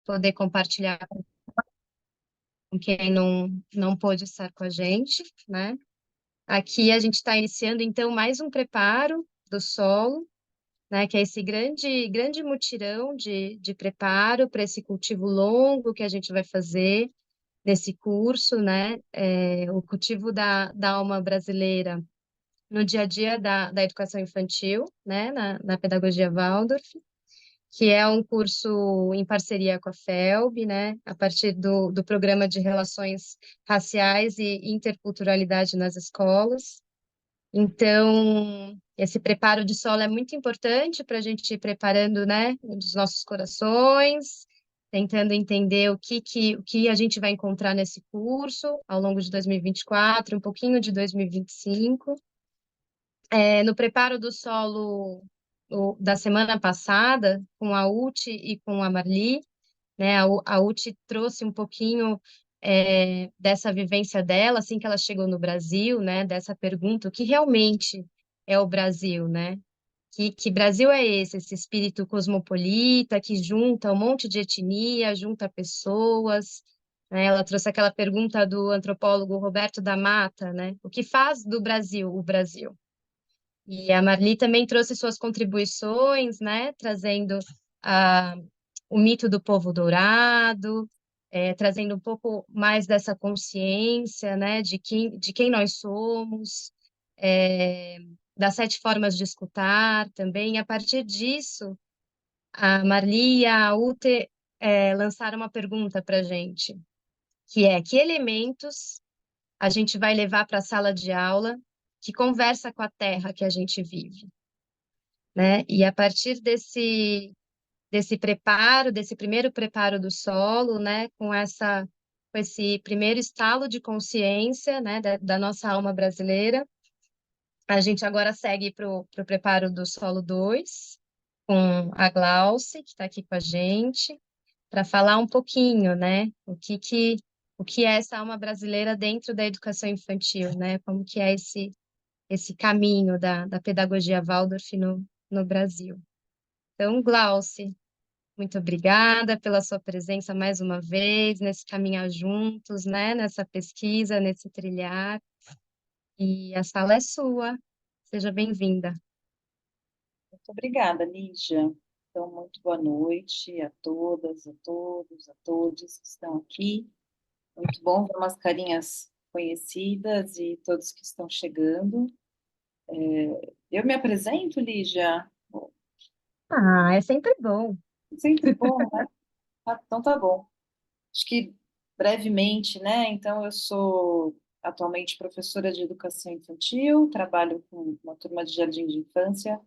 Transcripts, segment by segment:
poder compartilhar com quem não pôde estar com a gente, né? Aqui a gente está iniciando, então, mais um preparo do solo, né? Que é esse grande mutirão de preparo para esse cultivo longo que a gente vai fazer nesse curso, né? O cultivo da alma brasileira no dia a dia da educação infantil, né? Na pedagogia Waldorf, que é um curso em parceria com a FELB, né, a partir do Programa de Relações Raciais e Interculturalidade nas Escolas. Então, esse preparo de solo é muito importante para a gente ir preparando, né, os nossos corações, tentando entender o que a gente vai encontrar nesse curso ao longo de 2024, um pouquinho de 2025. No preparo do solo da semana passada, com a Uti e com a Marli, né? A Uti trouxe um pouquinho dessa vivência dela, assim que ela chegou no Brasil, né? Dessa pergunta, o que realmente é o Brasil, né? Que Brasil é esse espírito cosmopolita que junta um monte de etnia, junta pessoas, né? Ela trouxe aquela pergunta do antropólogo Roberto da Mata, né? O que faz do Brasil o Brasil? E a Marli também trouxe suas contribuições, né, trazendo ah, o mito do povo dourado, trazendo um pouco mais dessa consciência, né, de quem nós somos, é, das 7 formas de escutar também. E a partir disso, a Marli e a Ute lançaram uma pergunta para a gente, que é: que elementos a gente vai levar para a sala de aula que conversa com a terra que a gente vive, né? E a partir desse preparo, desse primeiro preparo do solo, né, com esse primeiro estalo de consciência, né, da nossa alma brasileira, a gente agora segue para o preparo do solo 2 com a Glauce, que está aqui com a gente, para falar um pouquinho, né, o que é essa alma brasileira dentro da educação infantil, né? Como que é esse caminho da pedagogia Waldorf no Brasil. Então, Glauce, muito obrigada pela sua presença mais uma vez, nesse caminhar juntos, né? Nessa pesquisa, nesse trilhar. E a sala é sua. Seja bem-vinda. Muito obrigada, Lígia. Então, muito boa noite a todas, a todos, a todos que estão aqui. Muito bom ver umas carinhas conhecidas e todos que estão chegando. Eu me apresento, Lígia? Ah, é sempre bom. Sempre bom, né? Então tá bom. Acho que brevemente, né? Então, eu sou atualmente professora de educação infantil, trabalho com uma turma de jardim de infância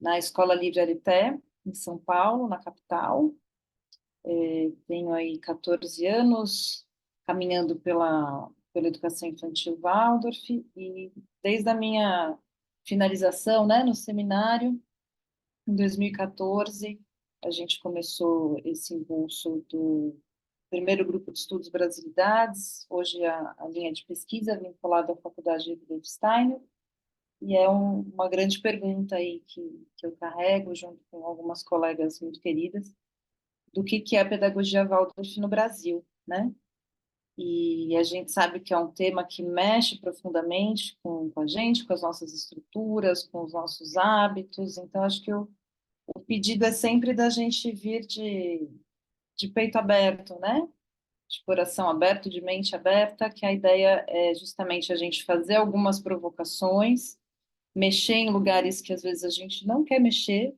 na Escola Livre Arité, em São Paulo, na capital. Tenho aí 14 anos caminhando pela educação infantil Waldorf e desde a minha finalização, né, no seminário, em 2014, a gente começou esse impulso do primeiro grupo de estudos Brasilidades, hoje a linha de pesquisa vinculada à Faculdade Rudolf Steiner, e é uma grande pergunta aí que eu carrego junto com algumas colegas muito queridas, do que é a pedagogia Waldorf no Brasil, né? E a gente sabe que é um tema que mexe profundamente com a gente, com as nossas estruturas, com os nossos hábitos. Então, acho que o pedido é sempre da gente vir de peito aberto, né? De coração aberto, de mente aberta, que a ideia é justamente a gente fazer algumas provocações, mexer em lugares que às vezes a gente não quer mexer,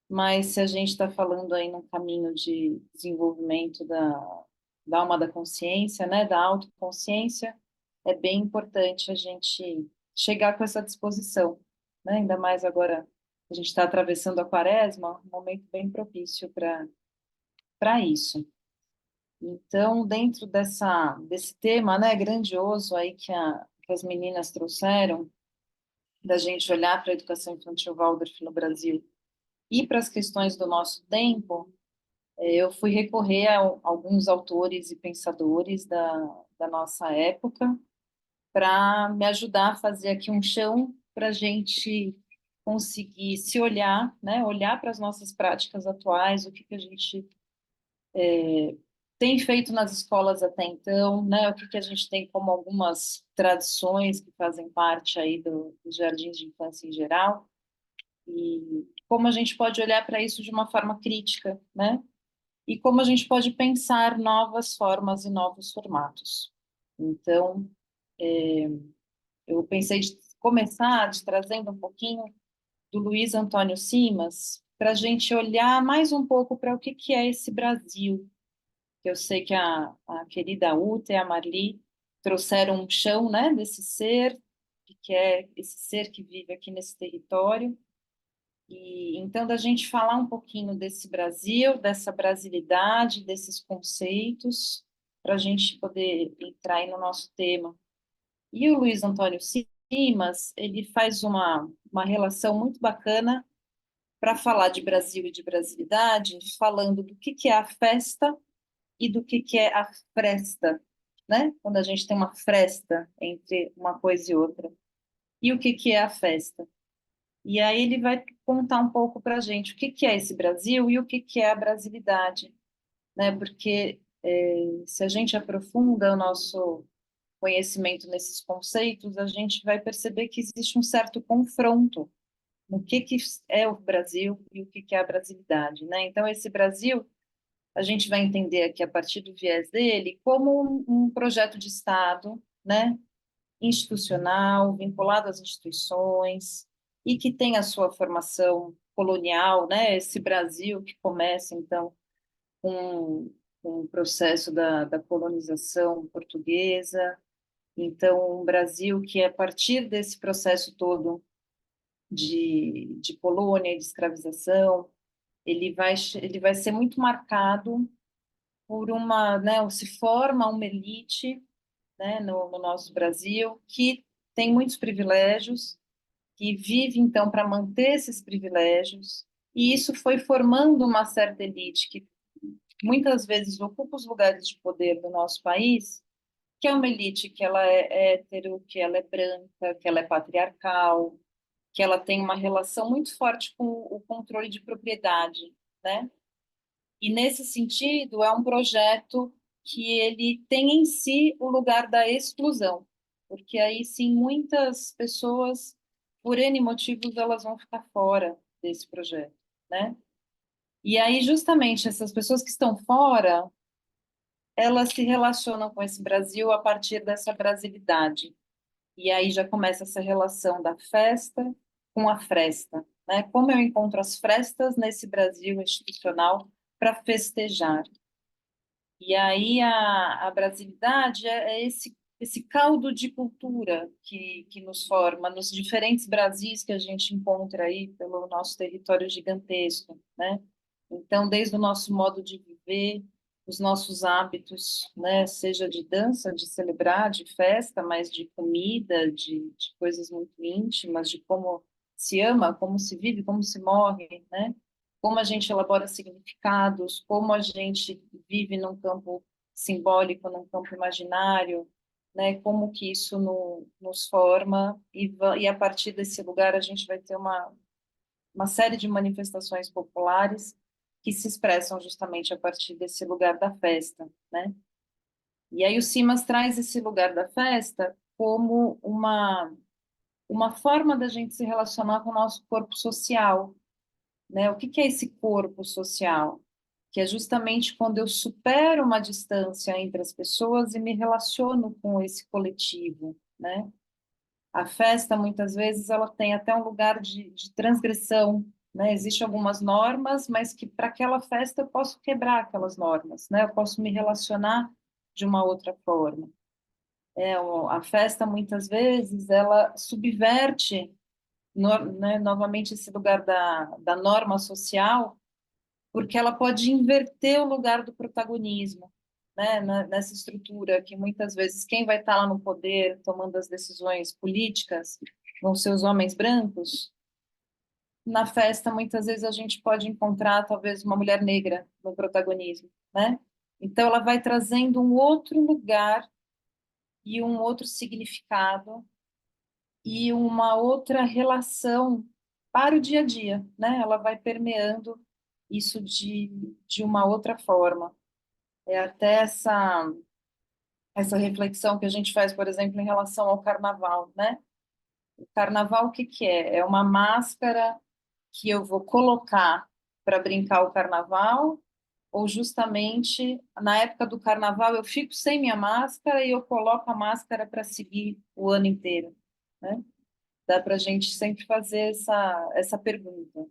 mas se a gente está falando aí num caminho de desenvolvimento da alma da consciência, né, da autoconsciência, é bem importante a gente chegar com essa disposição, né? Ainda mais agora a gente está atravessando a quaresma, um momento bem propício para isso. Então, dentro desse tema, né, grandioso aí que as meninas trouxeram, da gente olhar para a educação infantil Waldorf no Brasil e para as questões do nosso tempo, eu fui recorrer a alguns autores e pensadores da nossa época para me ajudar a fazer aqui um chão para a gente conseguir se olhar, né, olhar para as nossas práticas atuais, o que a gente tem feito nas escolas até então, né? O que que a gente tem como algumas tradições que fazem parte aí dos jardins de infância em geral, e como a gente pode olhar para isso de uma forma crítica, né? E como a gente pode pensar novas formas e novos formatos. Então, eu pensei de começar trazendo um pouquinho do Luiz Antônio Simas, para a gente olhar mais um pouco para o que que é esse Brasil, que eu sei que a querida Uta e a Marli trouxeram um chão, né, desse ser, que é esse ser que vive aqui nesse território. E então da gente falar um pouquinho desse Brasil, dessa brasilidade, desses conceitos, para a gente poder entrar aí no nosso tema. E o Luiz Antônio Simas, ele faz uma relação muito bacana para falar de Brasil e de brasilidade, falando do que é a festa e do que é a fresta, né? Quando a gente tem uma fresta entre uma coisa e outra. E o que é a festa? E aí ele vai contar um pouco para a gente o que é esse Brasil e o que é a brasilidade, né? Porque se a gente aprofunda o nosso conhecimento nesses conceitos, a gente vai perceber que existe um certo confronto no que é o Brasil e o que é a brasilidade, né? Então, esse Brasil, a gente vai entender aqui, a partir do viés dele, como um projeto de Estado, né? Institucional, vinculado às instituições, e que tem a sua formação colonial, né? Esse Brasil que começa, então, com o processo da colonização portuguesa. Então, um Brasil que, a partir desse processo todo de colônia, de escravização, ele vai ser muito marcado por uma, né, se forma uma elite, né, no nosso Brasil, que tem muitos privilégios, que vive, então, para manter esses privilégios, e isso foi formando uma certa elite que muitas vezes ocupa os lugares de poder do nosso país, que é uma elite que ela é hétero, que ela é branca, que ela é patriarcal, que ela tem uma relação muito forte com o controle de propriedade, né? E nesse sentido é um projeto que ele tem em si o lugar da exclusão, porque aí sim muitas pessoas, por N motivos, elas vão ficar fora desse projeto, né? E aí justamente essas pessoas que estão fora, elas se relacionam com esse Brasil a partir dessa brasilidade. E aí já começa essa relação da festa com a fresta, né? Como eu encontro as frestas nesse Brasil institucional para festejar. E aí a brasilidade é esse caldo de cultura que nos forma nos diferentes Brasis que a gente encontra aí pelo nosso território gigantesco, né? Então, desde o nosso modo de viver, os nossos hábitos, né? Seja de dança, de celebrar, de festa, mas de comida, de coisas muito íntimas, de como se ama, como se vive, como se morre, né? Como a gente elabora significados, como a gente vive num campo simbólico, num campo imaginário, né? Como que isso nos forma e a partir desse lugar a gente vai ter uma série de manifestações populares que se expressam justamente a partir desse lugar da festa, né? E aí o Simas traz esse lugar da festa como uma forma da gente se relacionar com o nosso corpo social, né? O que que é esse corpo social? Que é justamente quando eu supero uma distância entre as pessoas e me relaciono com esse coletivo, né? A festa, muitas vezes, ela tem até um lugar de transgressão, né? Existem algumas normas, mas que para aquela festa eu posso quebrar aquelas normas, né? Eu posso me relacionar de uma outra forma. A festa, muitas vezes, ela subverte né, novamente esse lugar da norma social, porque ela pode inverter o lugar do protagonismo, né, nessa estrutura que muitas vezes quem vai estar lá no poder, tomando as decisões políticas, vão ser os homens brancos. Na festa, muitas vezes a gente pode encontrar talvez uma mulher negra no protagonismo, né? Então ela vai trazendo um outro lugar e um outro significado e uma outra relação para o dia a dia, né? Ela vai permeando isso de uma outra forma. É até essa reflexão que a gente faz, por exemplo, em relação ao carnaval, né? O carnaval, o que que é? É uma máscara que eu vou colocar para brincar o carnaval, ou justamente na época do carnaval eu fico sem minha máscara e eu coloco a máscara para seguir o ano inteiro, né? Dá para a gente sempre fazer essa pergunta,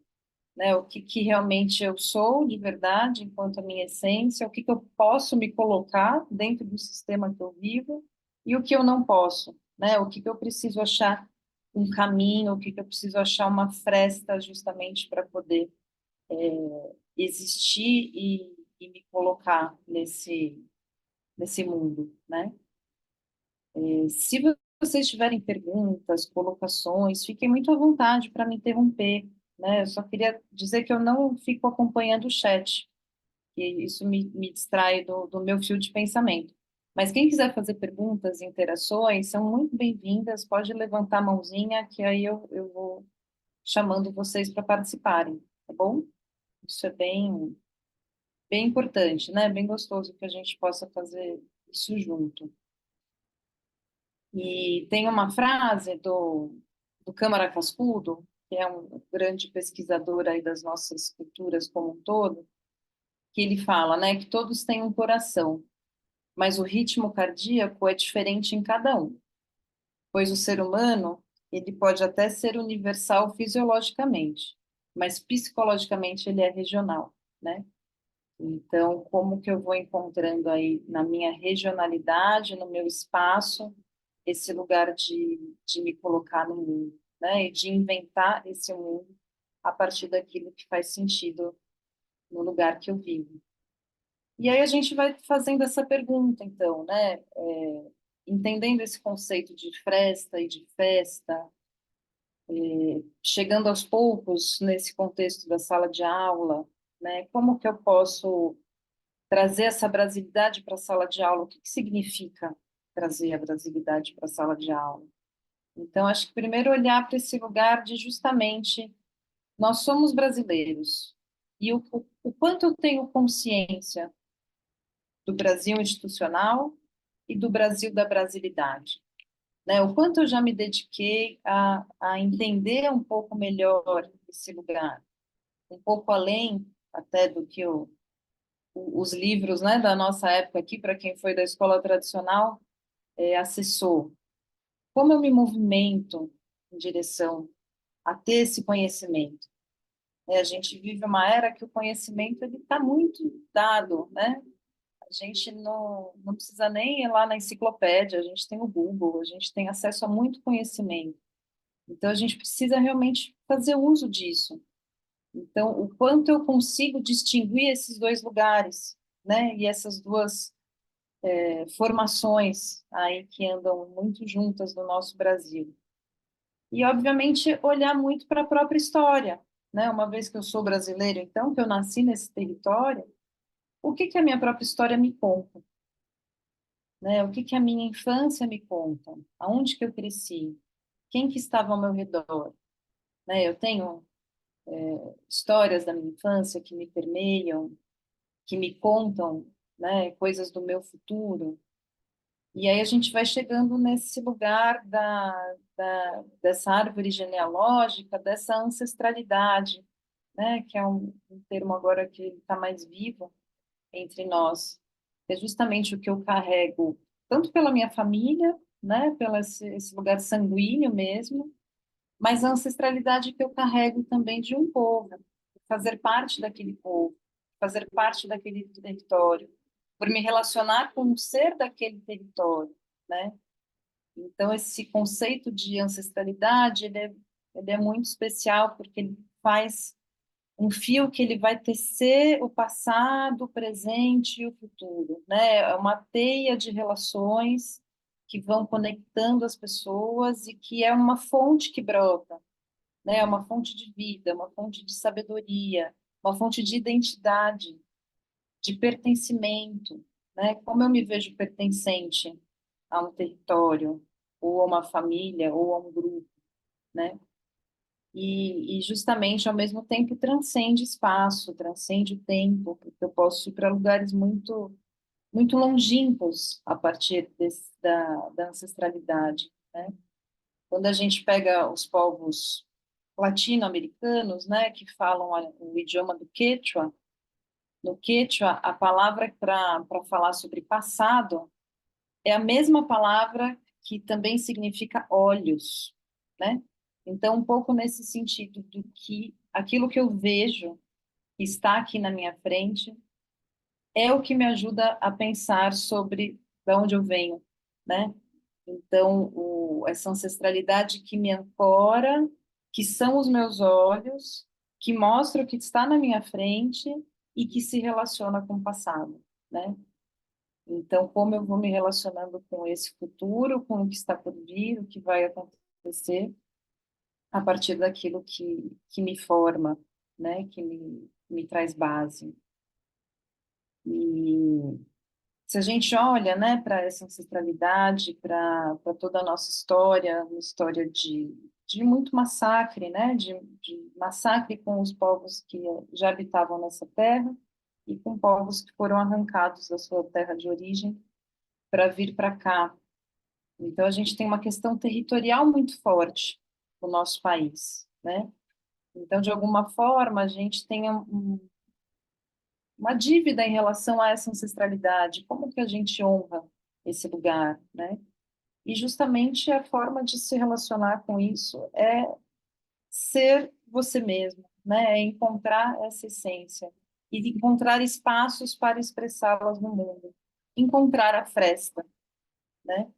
né? O que que realmente eu sou de verdade, enquanto a minha essência, o que que eu posso me colocar dentro do sistema que eu vivo e o que eu não posso, né? O que que eu preciso achar um caminho, o que que eu preciso achar uma fresta justamente para poder existir e me colocar nesse mundo, né? Se vocês tiverem perguntas, colocações, fiquem muito à vontade para me interromper, né? Eu só queria dizer que eu não fico acompanhando o chat, que isso me distrai do meu fio de pensamento. Mas quem quiser fazer perguntas, interações, são muito bem-vindas. Pode levantar a mãozinha, que aí eu vou chamando vocês para participarem, tá bom? Isso é bem importante, né? Bem gostoso que a gente possa fazer isso junto. E tem uma frase do Câmara Cascudo, que é um grande pesquisador aí das nossas culturas como um todo, que ele fala, né, que todos têm um coração, mas o ritmo cardíaco é diferente em cada um, pois o ser humano, ele pode até ser universal fisiologicamente, mas psicologicamente ele é regional, né? Então, como que eu vou encontrando aí na minha regionalidade, no meu espaço, esse lugar de me colocar no mundo, né? E de inventar esse mundo a partir daquilo que faz sentido no lugar que eu vivo. E aí a gente vai fazendo essa pergunta, então, né? Entendendo esse conceito de fresta e de festa, chegando aos poucos nesse contexto da sala de aula, né? Como que eu posso trazer essa brasilidade para a sala de aula? O que que significa trazer a brasilidade para a sala de aula? Então, acho que primeiro olhar para esse lugar de justamente nós somos brasileiros e o quanto eu tenho consciência do Brasil institucional e do Brasil da brasilidade, né? O quanto eu já me dediquei a entender um pouco melhor esse lugar, um pouco além até do que os livros, né, da nossa época aqui, para quem foi da escola tradicional, acessou. Como eu me movimento em direção a ter esse conhecimento? A gente vive uma era que o conhecimento ele está muito dado, né? A gente não precisa nem ir lá na enciclopédia, a gente tem o Google, a gente tem acesso a muito conhecimento. Então, a gente precisa realmente fazer uso disso. Então, o quanto eu consigo distinguir esses dois lugares, né? E essas duas formações aí que andam muito juntas no nosso Brasil. E, obviamente, olhar muito para a própria história, né? Uma vez que eu sou brasileiro, então, que eu nasci nesse território, o que que a minha própria história me conta, né? O que que a minha infância me conta? Aonde que eu cresci? Quem que estava ao meu redor, né? Eu tenho histórias da minha infância que me permeiam, que me contam, né, coisas do meu futuro. E aí a gente vai chegando nesse lugar dessa árvore genealógica, dessa ancestralidade, né, que é um termo agora que está mais vivo entre nós. É justamente o que eu carrego, tanto pela minha família, né, pelo esse lugar sanguíneo mesmo, mas a ancestralidade que eu carrego também de um povo, fazer parte daquele povo, fazer parte daquele território, por me relacionar com um ser daquele território, né? Então, esse conceito de ancestralidade, ele é muito especial porque ele faz um fio que ele vai tecer o passado, o presente e o futuro, né? É uma teia de relações que vão conectando as pessoas e que é uma fonte que brota, né? É uma fonte de vida, uma fonte de sabedoria, uma fonte de identidade, de pertencimento, né? Como eu me vejo pertencente a um território, ou a uma família, ou a um grupo, né? E justamente ao mesmo tempo transcende espaço, transcende o tempo, porque eu posso ir para lugares muito muito longínquos a partir da ancestralidade, né? Quando a gente pega os povos latino-americanos, né, que falam o idioma do Quechua, no Quechua, a palavra para falar sobre passado é a mesma palavra que também significa olhos, né? Então, um pouco nesse sentido do que aquilo que eu vejo que está aqui na minha frente é o que me ajuda a pensar sobre de onde eu venho, né? Então, essa ancestralidade que me ancora, que são os meus olhos, que mostra o que está na minha frente e que se relaciona com o passado, né? Então, como eu vou me relacionando com esse futuro, com o que está por vir, o que vai acontecer, a partir daquilo que me forma, né? Que me traz base. E se a gente olha, né, para essa ancestralidade, para toda a nossa história, uma história de muito massacre, né, de massacre com os povos que já habitavam nessa terra e com povos que foram arrancados da sua terra de origem para vir para cá. Então, a gente tem uma questão territorial muito forte no nosso país, né? Então, de alguma forma, a gente tem uma dívida em relação a essa ancestralidade. Como que a gente honra esse lugar, né? E justamente a forma de se relacionar com isso é ser você mesmo, né? É encontrar essa essência e encontrar espaços para expressá-las no mundo. Encontrar a fresta, né?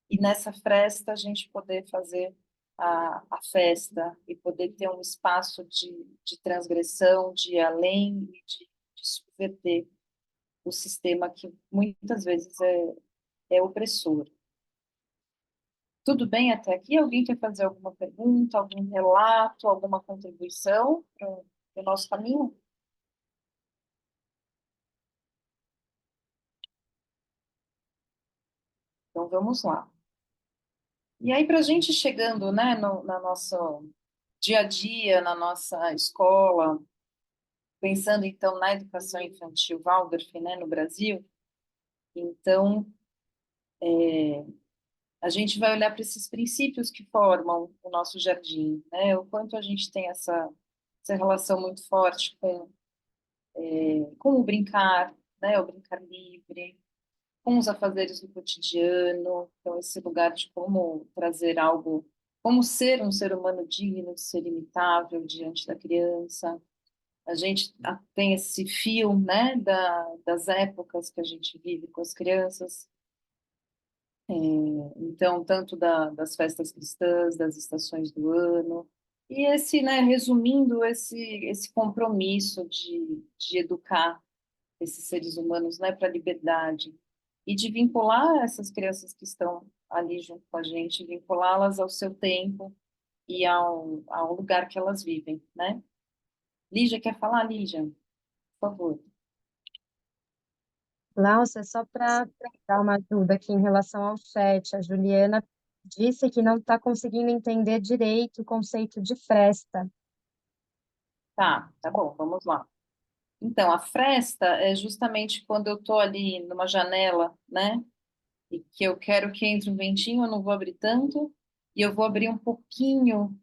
E nessa fresta a gente poder fazer a festa e poder ter um espaço de transgressão, de ir além e de subverter o sistema que muitas vezes é opressor. Tudo bem até aqui? Alguém quer fazer alguma pergunta, algum relato, alguma contribuição para o nosso caminho? Então vamos lá. E aí, para a gente chegando, né, na nosso dia a dia, na nossa escola, pensando então na educação infantil Waldorf, né, no Brasil, então a gente vai olhar para esses princípios que formam o nosso jardim, né, o quanto a gente tem essa relação muito forte com o brincar, né, o brincar livre, com os afazeres do cotidiano, então esse lugar de como trazer algo, como ser um ser humano digno de ser imitável diante da criança. A gente tem esse fio, né, das épocas que a gente vive com as crianças, então tanto das festas cristãs, das estações do ano, e esse, né, resumindo esse compromisso de educar esses seres humanos, né, para a liberdade e de vincular essas crianças que estão ali junto com a gente, vinculá-las ao seu tempo e ao lugar que elas vivem, né? Lígia, quer falar, Lígia? Por favor. Glaucia, só para dar uma ajuda aqui em relação ao chat, a Juliana disse que não está conseguindo entender direito o conceito de fresta. Tá bom, vamos lá. Então, a fresta é justamente quando eu estou ali numa janela, né? E que eu quero que entre um ventinho, eu não vou abrir tanto, e eu vou abrir um pouquinho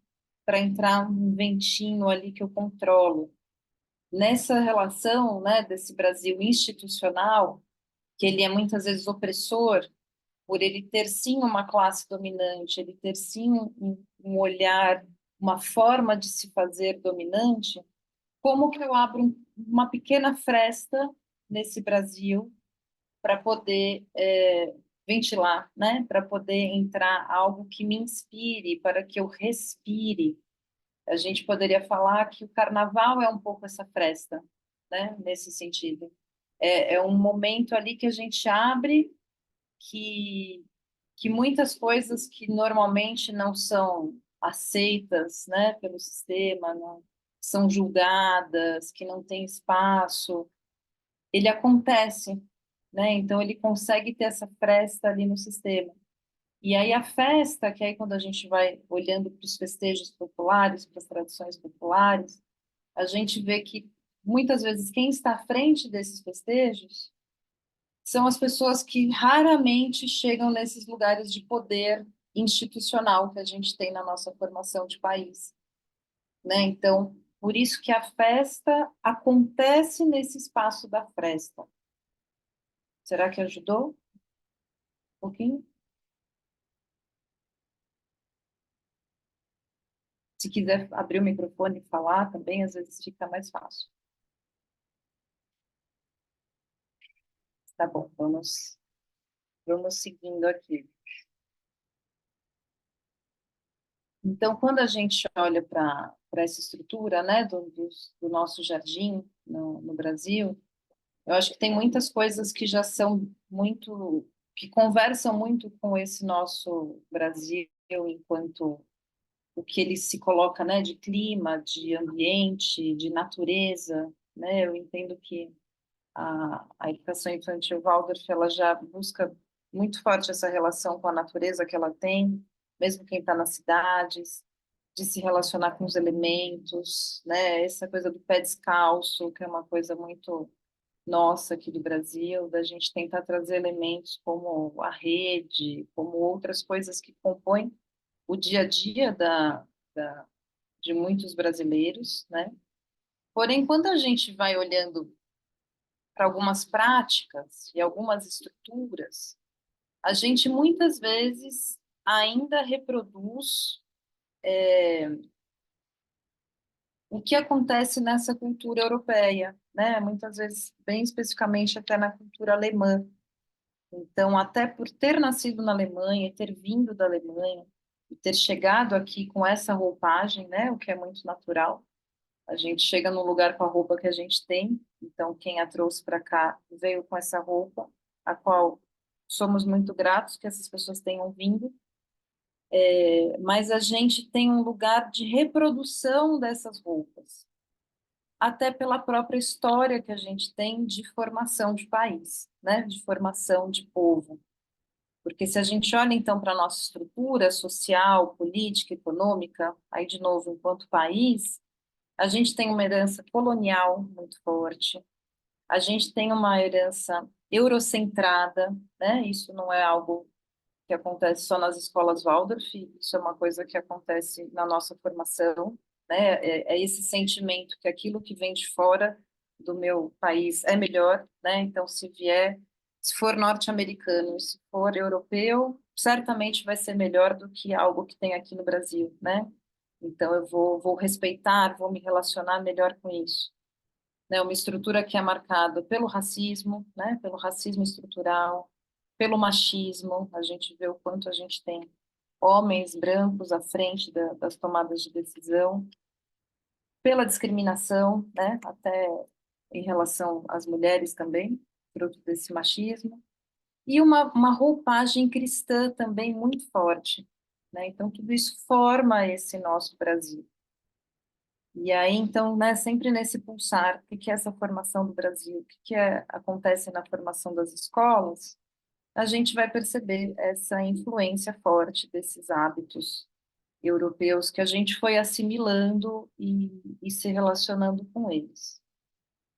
para entrar um ventinho ali que eu controlo. Nessa relação, né, desse Brasil institucional, que ele é muitas vezes opressor, por ele ter sim uma classe dominante, ele ter sim um olhar, uma forma de se fazer dominante, como que eu abro uma pequena fresta nesse Brasil para poder ventilar, né? Para poder entrar algo que me inspire, para que eu respire. A gente poderia falar que o carnaval é um pouco essa fresta, né? Nesse sentido. É um momento ali que a gente abre que, que muitas coisas que normalmente não são aceitas, né, pelo sistema, não são julgadas, que não tem espaço, ele acontece, né? Então ele consegue ter essa fresta ali no sistema. E aí a festa, que aí quando a gente vai olhando para os festejos populares, para as tradições populares, a gente vê que muitas vezes quem está à frente desses festejos são as pessoas que raramente chegam nesses lugares de poder institucional que a gente tem na nossa formação de país, né? Então, por isso que a festa acontece nesse espaço da festa. Será que ajudou um pouquinho? Se quiser abrir o microfone e falar também, às vezes fica mais fácil. Tá bom, vamos seguindo aqui. Então, quando a gente olha para essa estrutura, né, do nosso jardim no Brasil, eu acho que tem muitas coisas que já são muito, que conversam muito com esse nosso Brasil enquanto o que ele se coloca, né, de clima, de ambiente, de natureza, né? Eu entendo que a educação infantil Waldorf, ela já busca muito forte essa relação com a natureza que ela tem, mesmo quem está nas cidades, de se relacionar com os elementos, né? Essa coisa do pé descalço, que é uma coisa muito nossa aqui do Brasil, da gente tentar trazer elementos como a rede, como outras coisas que compõem o dia a dia da, de muitos brasileiros, né? Porém, quando a gente vai olhando para algumas práticas e algumas estruturas, a gente muitas vezes ainda reproduz o que acontece nessa cultura europeia, né? Muitas vezes, bem especificamente até na cultura alemã. Então, até por ter nascido na Alemanha, e ter vindo da Alemanha, e ter chegado aqui com essa roupagem, né? O que é muito natural. A gente chega num lugar com a roupa que a gente tem, então quem a trouxe para cá veio com essa roupa, a qual somos muito gratos que essas pessoas tenham vindo, mas a gente tem um lugar de reprodução dessas roupas, até pela própria história que a gente tem de formação de país, né? De formação de povo. Porque se a gente olha então para a nossa estrutura social, política, econômica, aí de novo, enquanto país, a gente tem uma herança colonial muito forte, a gente tem uma herança eurocentrada, né? Isso não é algo que acontece só nas escolas Waldorf, isso é uma coisa que acontece na nossa formação, né? É esse sentimento que aquilo que vem de fora do meu país é melhor, né? Então, se for norte-americano, se for europeu, certamente vai ser melhor do que algo que tem aqui no Brasil, né? Então, vou respeitar, vou me relacionar melhor com isso, né? Uma estrutura que é marcada pelo racismo, né? Pelo racismo estrutural, pelo machismo. A gente vê o quanto a gente tem homens brancos à frente das tomadas de decisão, pela discriminação, né? Até em relação às mulheres também, fruto desse machismo, e uma roupagem cristã também muito forte, né? Então, tudo isso forma esse nosso Brasil. E aí, então, né, sempre nesse pulsar, o que que é essa formação do Brasil, o que que acontece na formação das escolas, a gente vai perceber essa influência forte desses hábitos europeus que a gente foi assimilando e se relacionando com eles.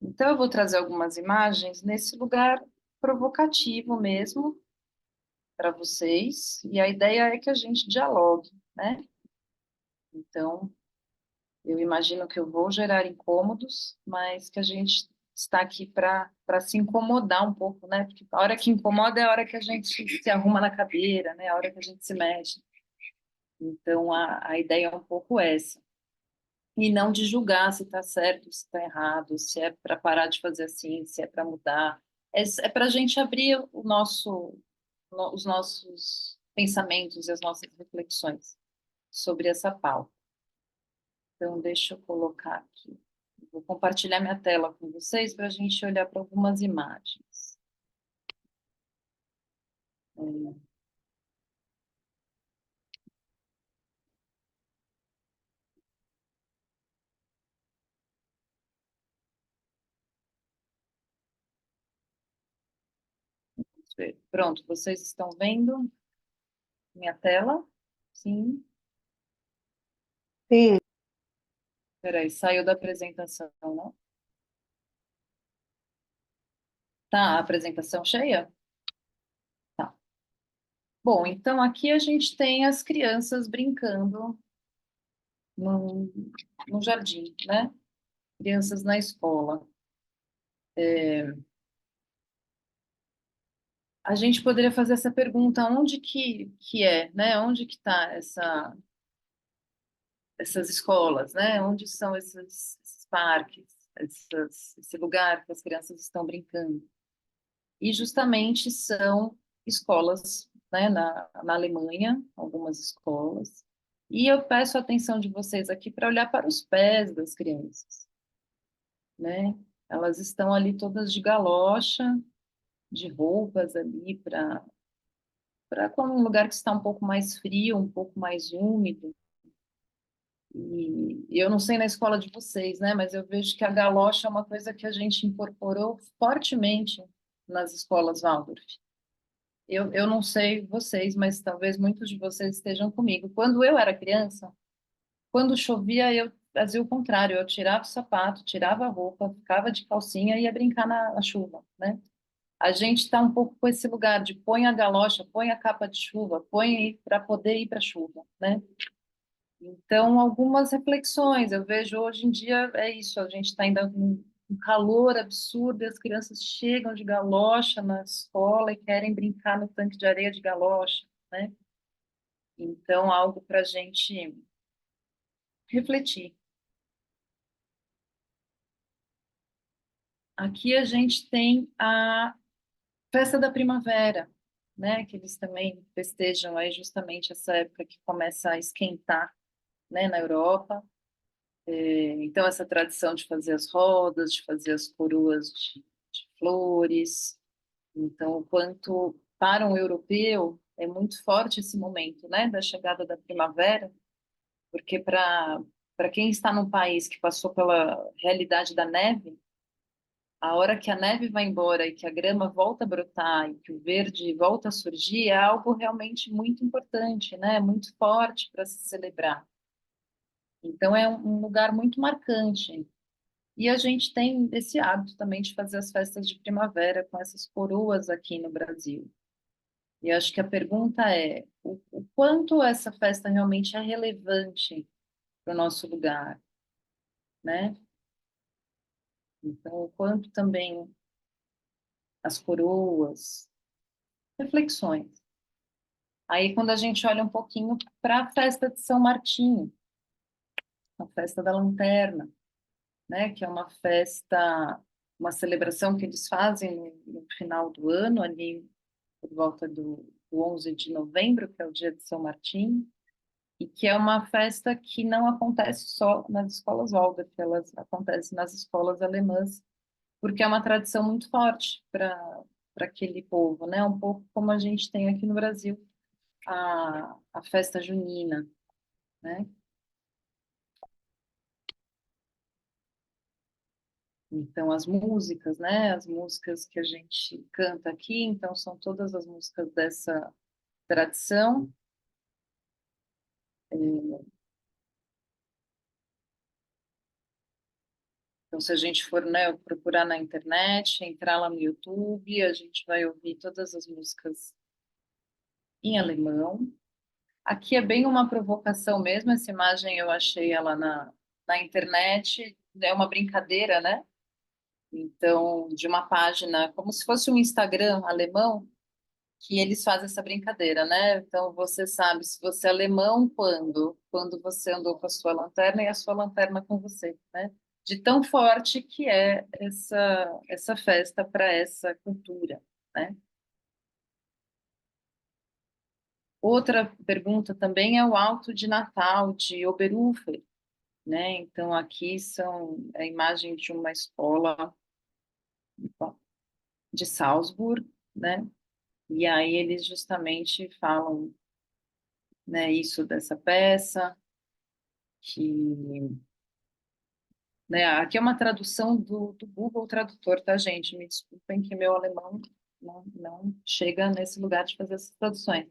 Então, eu vou trazer algumas imagens nesse lugar provocativo mesmo para vocês, e a ideia é que a gente dialogue, né? Então, eu imagino que eu vou gerar incômodos, mas que a gente está aqui para se incomodar um pouco, né? Porque a hora que incomoda é a hora que a gente se arruma na cadeira, né? A hora que a gente se mexe. Então, a ideia é um pouco essa. E não de julgar se está certo, se está errado, se é para parar de fazer assim, se é para mudar. É para a gente abrir os nossos pensamentos e as nossas reflexões sobre essa pauta. Então, deixa eu colocar aqui. Vou compartilhar minha tela com vocês para a gente olhar para algumas imagens. Vamos ver. Pronto, vocês estão vendo minha tela? Sim. Sim, Peraí, saiu da apresentação, não? Tá, a apresentação cheia? Tá. Bom, então aqui a gente tem as crianças brincando no, no jardim, né? Crianças na escola. A gente poderia fazer essa pergunta, onde que é, né? Onde que está essas escolas, né? Onde são esses parques, esse lugar que as crianças estão brincando? E justamente são escolas, né, na Alemanha, algumas escolas. E eu peço a atenção de vocês aqui para olhar para os pés das crianças, né? Elas estão ali todas de galocha, de roupas ali para como um lugar que está um pouco mais frio, um pouco mais úmido. E eu não sei na escola de vocês, né? Mas eu vejo que a galocha é uma coisa que a gente incorporou fortemente nas escolas Waldorf. Eu não sei vocês, mas talvez muitos de vocês estejam comigo. Quando eu era criança, quando chovia, eu fazia o contrário. Eu tirava o sapato, tirava a roupa, ficava de calcinha e ia brincar na chuva, né? A gente está um pouco com esse lugar de põe a galocha, põe a capa de chuva, põe para poder ir para a chuva, né? Então, algumas reflexões. Eu vejo hoje em dia é isso, a gente está ainda com um calor absurdo e as crianças chegam de galocha na escola e querem brincar no tanque de areia de galocha, né? Então, algo para a gente refletir. Aqui a gente tem a festa da primavera, né? Que eles também festejam aí justamente essa época que começa a esquentar, né, na Europa. Então, essa tradição de fazer as rodas, de fazer as coroas de flores. Então, o quanto para um europeu é muito forte esse momento, né, da chegada da primavera, porque para quem está num país que passou pela realidade da neve, a hora que a neve vai embora e que a grama volta a brotar e que o verde volta a surgir é algo realmente muito importante, né, muito forte para se celebrar. Então, é um lugar muito marcante. E a gente tem esse hábito também de fazer as festas de primavera com essas coroas aqui no Brasil. E acho que a pergunta é o quanto essa festa realmente é relevante para o nosso lugar, né? Então, o quanto também as coroas, reflexões. Aí, quando a gente olha um pouquinho para a festa de São Martinho, a festa da lanterna, né? Que é uma festa, uma celebração que eles fazem no final do ano, ali por volta do 11 de novembro, que é o dia de São Martinho, e que é uma festa que não acontece só nas escolas Waldorf, elas acontecem nas escolas alemãs, porque é uma tradição muito forte para aquele povo, né? Um pouco como a gente tem aqui no Brasil, a festa junina, né? Então, as músicas, né? As músicas que a gente canta aqui, então, são todas as músicas dessa tradição. Então, se a gente for, né, procurar na internet, entrar lá no YouTube, a gente vai ouvir todas as músicas em alemão. Aqui é bem uma provocação mesmo, essa imagem eu achei ela na internet, é uma brincadeira, né? Então, de uma página, como se fosse um Instagram alemão, que eles fazem essa brincadeira, né? Então, você sabe se você é alemão quando você andou com a sua lanterna e a sua lanterna com você, né? De tão forte que é essa festa para essa cultura, né? Outra pergunta também é o Alto de Natal de Oberhofer, né? Então, aqui são a imagem de uma escola de Salzburg, né? E aí eles justamente falam, né, isso dessa peça, que, né, aqui é uma tradução do Google Tradutor, tá, gente? Me desculpem que meu alemão não chega nesse lugar de fazer essas traduções.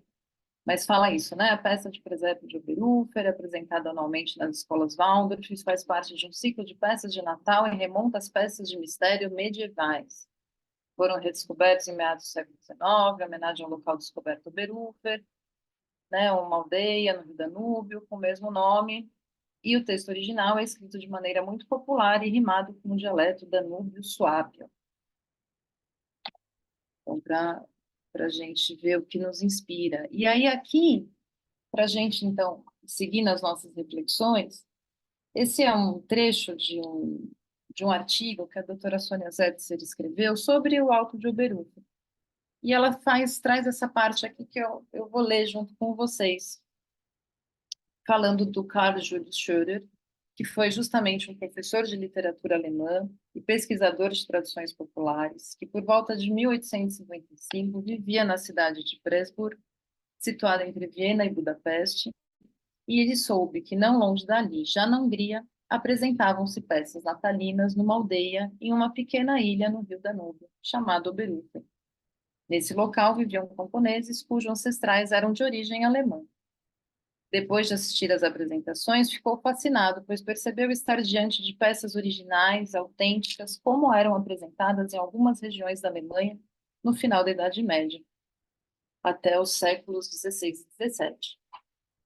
Mas fala isso, né? A peça de presépio de Oberhofer é apresentada anualmente nas escolas Waldorf, isso faz parte de um ciclo de peças de Natal e remonta às peças de mistério medievais. foram redescobertos em meados do século XIX, em homenagem ao local descoberto Oberúfer, né, uma aldeia no Rio Danúbio com o mesmo nome, e o texto original é escrito de maneira muito popular e rimado com o dialeto danúbio-suábio. Então, para a gente ver o que nos inspira. E aí, aqui, para a gente, então, seguir nas nossas reflexões, esse é um trecho de um artigo que a doutora Sônia Zetzer escreveu sobre o Alto de Oberúfer. E ela traz essa parte aqui que eu vou ler junto com vocês, falando do Karl Julius Schroeder, que foi justamente um professor de literatura alemã e pesquisador de tradições populares, que por volta de 1855 vivia na cidade de Pressburg, situada entre Viena e Budapeste, e ele soube que não longe dali, já na Hungria, apresentavam-se peças natalinas numa aldeia em uma pequena ilha no rio Danúbio, chamada Oberúfer. Nesse local viviam camponeses cujos ancestrais eram de origem alemã. Depois de assistir às apresentações, ficou fascinado, pois percebeu estar diante de peças originais, autênticas, como eram apresentadas em algumas regiões da Alemanha no final da Idade Média, até os séculos XVI e XVII.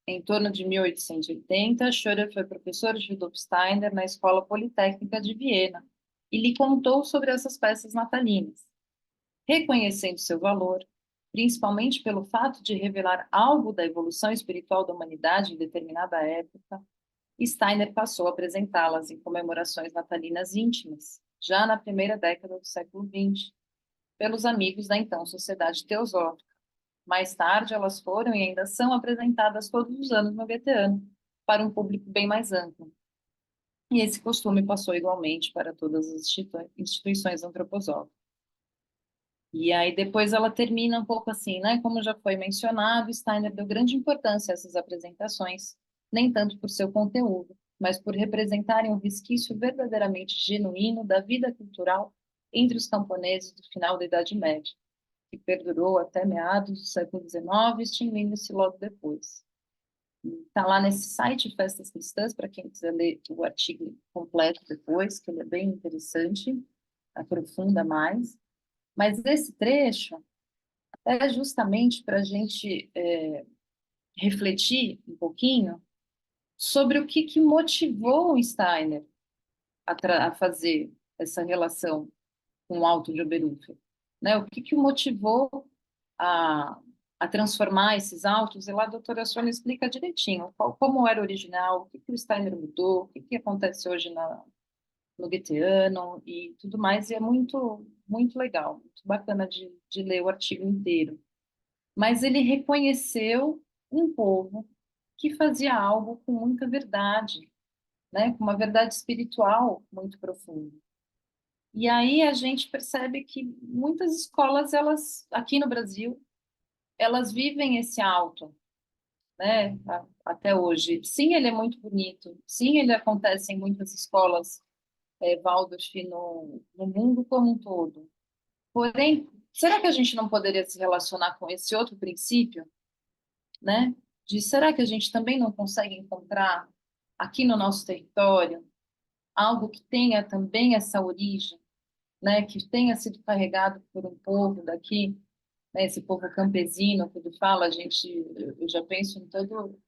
Em torno de 1880, Schroeder foi professor de Rudolf Steiner na Escola Politécnica de Viena e lhe contou sobre essas peças natalinas. Reconhecendo seu valor, principalmente pelo fato de revelar algo da evolução espiritual da humanidade em determinada época, Steiner passou a apresentá-las em comemorações natalinas íntimas, já na primeira década do século XX, pelos amigos da então Sociedade Teosófica. Mais tarde, elas foram e ainda são apresentadas todos os anos no Goetheano, para um público bem mais amplo. E esse costume passou igualmente para todas as instituições antroposóficas. E aí depois ela termina um pouco assim, né? Como já foi mencionado, Steiner deu grande importância a essas apresentações, nem tanto por seu conteúdo, mas por representarem um resquício verdadeiramente genuíno da vida cultural entre os camponeses do final da Idade Média, que perdurou até meados do século XIX, extinguindo-se logo depois. Está lá nesse site Festas Cristãs, para quem quiser ler o artigo completo depois, que ele é bem interessante, aprofunda mais. Mas esse trecho é justamente para a gente refletir um pouquinho sobre o que motivou o Steiner a fazer essa relação com o Alto de Oberúfer, né? O que o motivou a, a transformar esses autos? E lá a doutora Sônia explica direitinho como era o original, o que o Steiner mudou, o que acontece hoje no Goetheano e tudo mais, e é muito, muito legal, muito bacana de ler o artigo inteiro. Mas ele reconheceu um povo que fazia algo com muita verdade, né? Com uma verdade espiritual muito profunda. E aí a gente percebe que muitas escolas, elas, aqui no Brasil, elas vivem esse alto, né? Até hoje. Sim, ele é muito bonito. Sim, ele acontece em muitas escolas, Waldorf, no mundo como um todo. Porém, será que a gente não poderia se relacionar com esse outro princípio, né? De será que a gente também não consegue encontrar aqui no nosso território algo que tenha também essa origem, né? Que tenha sido carregado por um povo daqui, né? Esse povo campesino, quando fala, eu já penso em todo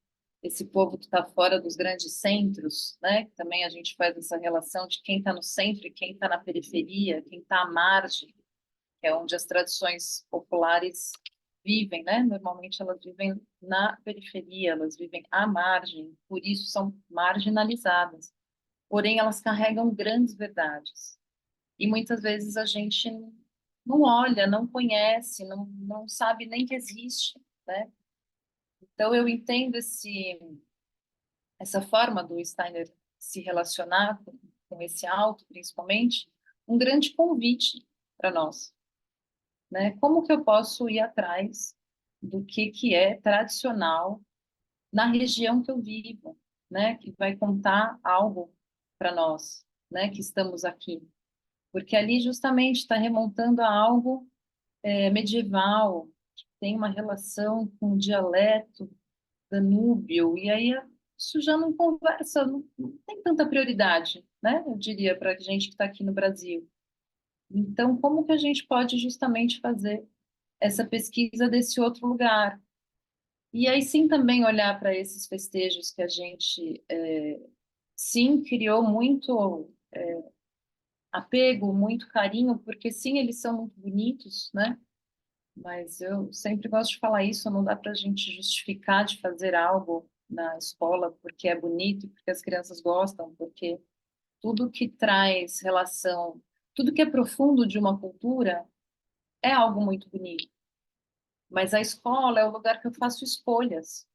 esse povo que está fora dos grandes centros, né? Que também a gente faz essa relação de quem está no centro e quem está na periferia, quem está à margem, que é onde as tradições populares vivem, né? Normalmente elas vivem na periferia, elas vivem à margem, por isso são marginalizadas. Porém, elas carregam grandes verdades. E muitas vezes a gente não olha, não conhece, não sabe nem que existe, né? Então, eu entendo essa forma do Steiner se relacionar com esse alto, principalmente, um grande convite para nós, né? Como que eu posso ir atrás do que é tradicional na região que eu vivo, né? Que vai contar algo para nós, né? Que estamos aqui, porque ali justamente está remontando a algo medieval, que tem uma relação com o dialeto danúbio, e aí isso já não conversa, não tem tanta prioridade, né? Eu diria para a gente que está aqui no Brasil. Então, como que a gente pode justamente fazer essa pesquisa desse outro lugar? E aí sim também olhar para esses festejos que a gente, sim, criou muito apego, muito carinho, porque sim, eles são muito bonitos, né? Mas eu sempre gosto de falar isso, não dá para a gente justificar de fazer algo na escola porque é bonito, porque as crianças gostam, porque tudo que traz relação, tudo que é profundo de uma cultura é algo muito bonito. Mas a escola é o lugar que eu faço escolhas,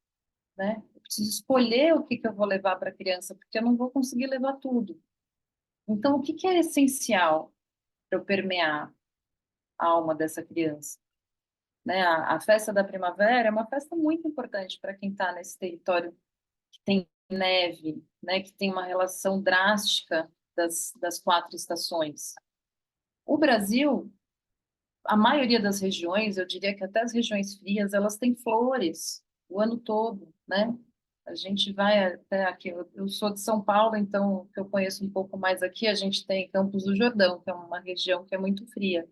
né? Eu preciso escolher o que que eu vou levar para a criança, porque eu não vou conseguir levar tudo. Então, o que que é essencial para eu permear a alma dessa criança? Né? A festa da primavera é uma festa muito importante para quem está nesse território que tem neve, né? Que tem uma relação drástica das quatro estações. O Brasil, a maioria das regiões, eu diria que até as regiões frias, elas têm flores o ano todo, né? A gente vai até aqui, eu sou de São Paulo, então o que eu conheço um pouco mais aqui, a gente tem Campos do Jordão, que é uma região que é muito fria.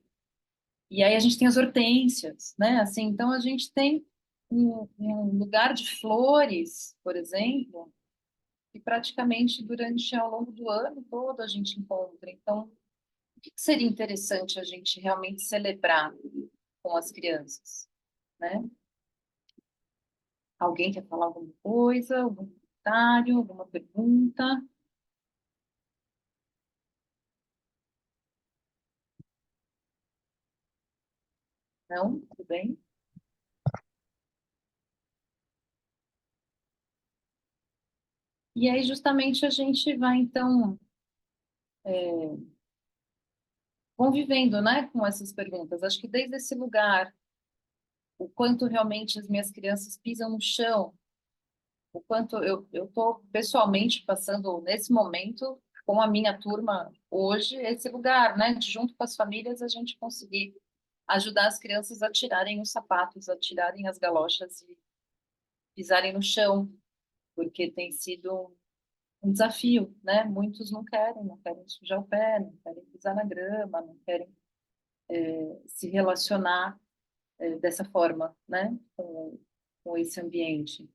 E aí a gente tem as hortênsias, né? Assim, então a gente tem um lugar de flores, por exemplo, que praticamente durante ao longo do ano todo a gente encontra. Então, o que que seria interessante a gente realmente celebrar com as crianças, né? Alguém quer falar alguma coisa, algum comentário, alguma pergunta? Não? Tudo bem? E aí, justamente, a gente vai, então, convivendo, né, com essas perguntas. Acho que desde esse lugar, o quanto realmente as minhas crianças pisam no chão, o quanto eu estou pessoalmente passando nesse momento com a minha turma hoje, esse lugar, né, de junto com as famílias a gente conseguir ajudar as crianças a tirarem os sapatos, a tirarem as galochas e pisarem no chão, porque tem sido um desafio, né? Muitos não querem sujar o pé, não querem pisar na grama, não querem se relacionar dessa forma, né? Com esse ambiente.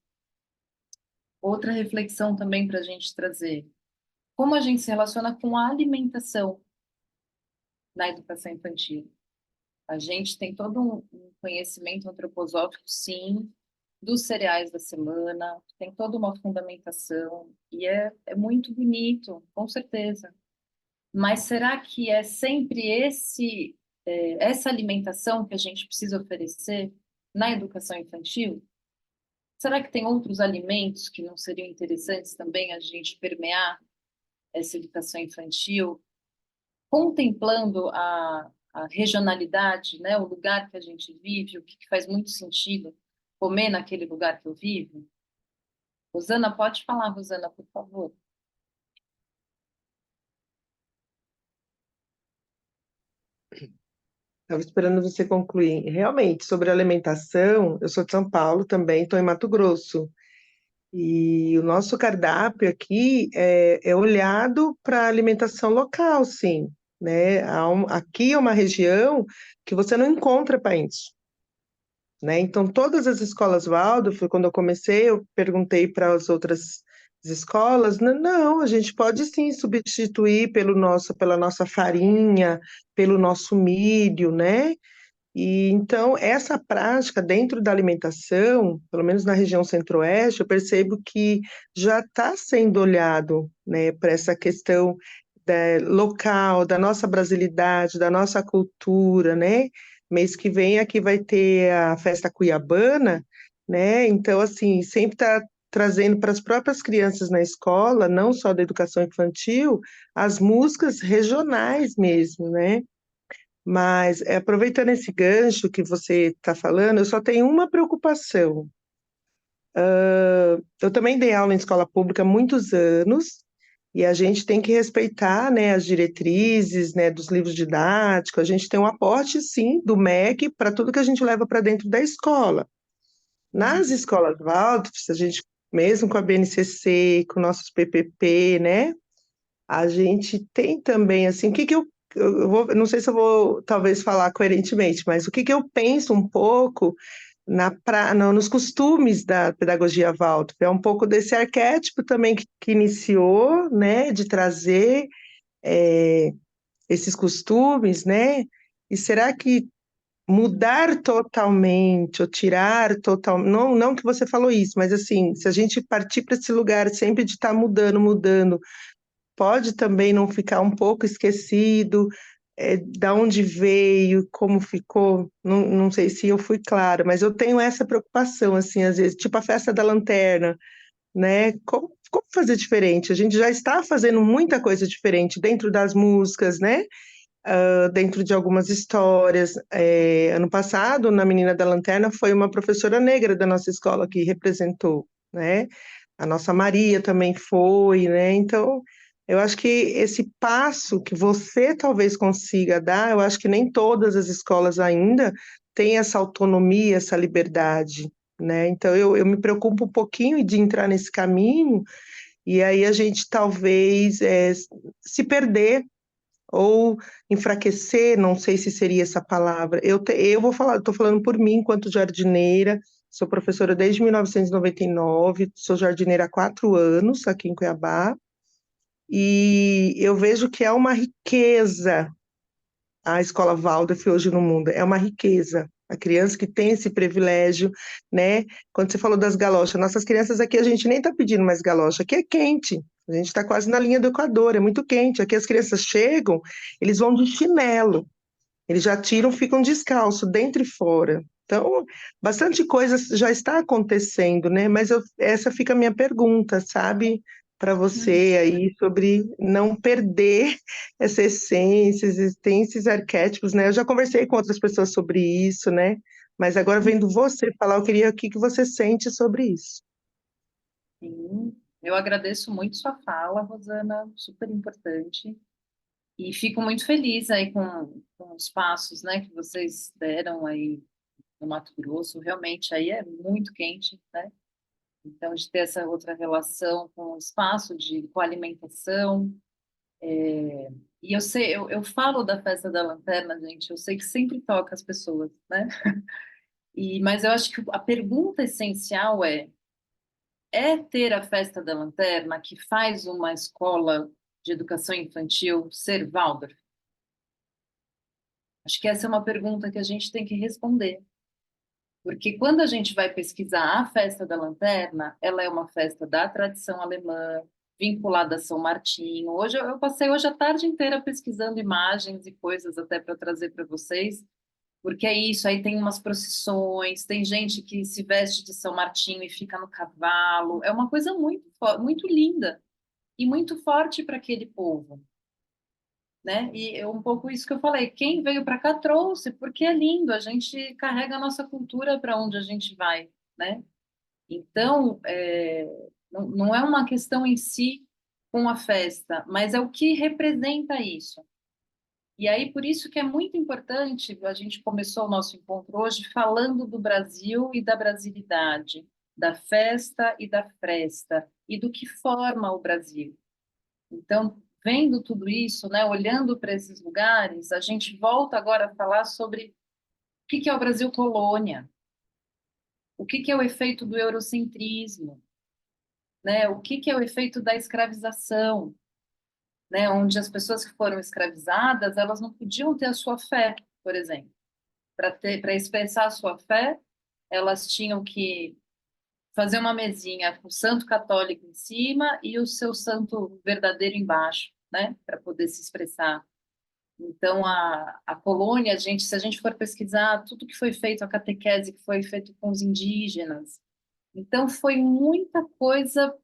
Outra reflexão também para a gente trazer: como a gente se relaciona com a alimentação na educação infantil? A gente tem todo um conhecimento antroposófico, sim, dos cereais da semana, tem toda uma fundamentação, e é muito bonito, com certeza. Mas será que é sempre essa alimentação que a gente precisa oferecer na educação infantil? Será que tem outros alimentos que não seriam interessantes também a gente permear essa educação infantil, contemplando a regionalidade, né, o lugar que a gente vive, o que faz muito sentido comer naquele lugar que eu vivo? Rosana, pode falar, Rosana, por favor. Estava esperando você concluir. Realmente, sobre alimentação, eu sou de São Paulo também, estou em Mato Grosso. E o nosso cardápio aqui é olhado para a alimentação local, sim, né? Aqui é uma região que você não encontra país, né? Então, todas as escolas Waldorf, quando eu comecei, eu perguntei para as outras escolas, não, a gente pode sim substituir pela nossa farinha, pelo nosso milho, né? E então essa prática dentro da alimentação, pelo menos na região centro-oeste, eu percebo que já está sendo olhado, né, para essa questão local, da nossa brasilidade, da nossa cultura, né? Mês que vem aqui vai ter a festa cuiabana, né? Então, assim, sempre está trazendo para as próprias crianças na escola, não só da educação infantil, as músicas regionais mesmo, né? Mas, aproveitando esse gancho que você está falando, eu só tenho uma preocupação. Eu também dei aula em escola pública há muitos anos, e a gente tem que respeitar, né, as diretrizes, né, dos livros didáticos. A gente tem um aporte, sim, do MEC para tudo que a gente leva para dentro da escola. Nas escolas Waldorf, a gente, mesmo com a BNCC, com nossos PPP, né, a gente tem também, assim, o que que eu não sei se eu vou talvez falar coerentemente, mas o que que eu penso um pouco nos costumes da pedagogia Waldorf, é um pouco desse arquétipo também que iniciou, né, de trazer é, esses costumes, né? E será que mudar totalmente ou tirar total, não, não que você falou isso, mas assim, se a gente partir para esse lugar sempre de estar mudando, mudando, pode também não ficar um pouco esquecido, da onde veio, como ficou, não, não sei se eu fui clara, mas eu tenho essa preocupação, assim, às vezes, tipo a festa da lanterna, né? Como fazer diferente? A gente já está fazendo muita coisa diferente dentro das músicas, né? Dentro de algumas histórias. Ano passado, na Menina da Lanterna, foi uma professora negra da nossa escola que representou, né? A nossa Maria também foi, né? Então, eu acho que esse passo que você talvez consiga dar, eu acho que nem todas as escolas ainda têm essa autonomia, essa liberdade, né? Então, eu me preocupo um pouquinho de entrar nesse caminho, e aí a gente talvez se perder ou enfraquecer, não sei se seria essa palavra. Eu vou falar, estou falando por mim enquanto jardineira, sou professora desde 1999, sou jardineira há 4 anos aqui em Cuiabá, e eu vejo que é uma riqueza a escola Waldorf hoje no mundo, é uma riqueza. A criança que tem esse privilégio, né? Quando você falou das galochas, nossas crianças aqui, a gente nem está pedindo mais galocha, aqui é quente. A gente está quase na linha do Equador, é muito quente. Aqui as crianças chegam, eles vão de chinelo, eles já tiram, ficam descalço, dentro e fora. Então, bastante coisa já está acontecendo, né? Mas essa fica a minha pergunta, sabe, para você aí, sobre não perder essa essência, existem esses arquétipos, né? Eu já conversei com outras pessoas sobre isso, né? Mas agora, vendo você falar, eu queria o que que você sente sobre isso. Sim, eu agradeço muito sua fala, Rosana, super importante. E fico muito feliz aí com os passos, né, que vocês deram aí no Mato Grosso. Realmente aí é muito quente, né? Então, de ter essa outra relação com o espaço, com a alimentação. E eu sei, eu falo da festa da lanterna, gente, eu sei que sempre toca as pessoas, né? Mas eu acho que a pergunta essencial é ter a festa da lanterna que faz uma escola de educação infantil ser Waldorf? Acho que essa é uma pergunta que a gente tem que responder. Porque quando a gente vai pesquisar a festa da lanterna, ela é uma festa da tradição alemã, vinculada a São Martinho. Hoje eu passei hoje a tarde inteira pesquisando imagens e coisas até para trazer para vocês, porque é isso, aí tem umas procissões, tem gente que se veste de São Martinho e fica no cavalo. É uma coisa muito, muito linda e muito forte para aquele povo, né? E é um pouco isso que eu falei. Quem veio para cá trouxe, porque é lindo. A gente carrega a nossa cultura para onde a gente vai, né? Então, não é uma questão em si com a festa, mas é o que representa isso. E aí, por isso que é muito importante, a gente começou o nosso encontro hoje falando do Brasil e da brasilidade, da festa e da fresta, e do que forma o Brasil. Então, vendo tudo isso, né, olhando para esses lugares, a gente volta agora a falar sobre o que é o Brasil colônia, o que é o efeito do eurocentrismo, né, o que é o efeito da escravização, né, onde as pessoas que foram escravizadas, elas não podiam ter a sua fé, por exemplo. Para expressar a sua fé, elas tinham que fazer uma mesinha com o santo católico em cima e o seu santo verdadeiro embaixo, né, para poder se expressar. Então, a colônia, se a gente for pesquisar tudo que foi feito, a catequese que foi feito com os indígenas, então foi muita coisa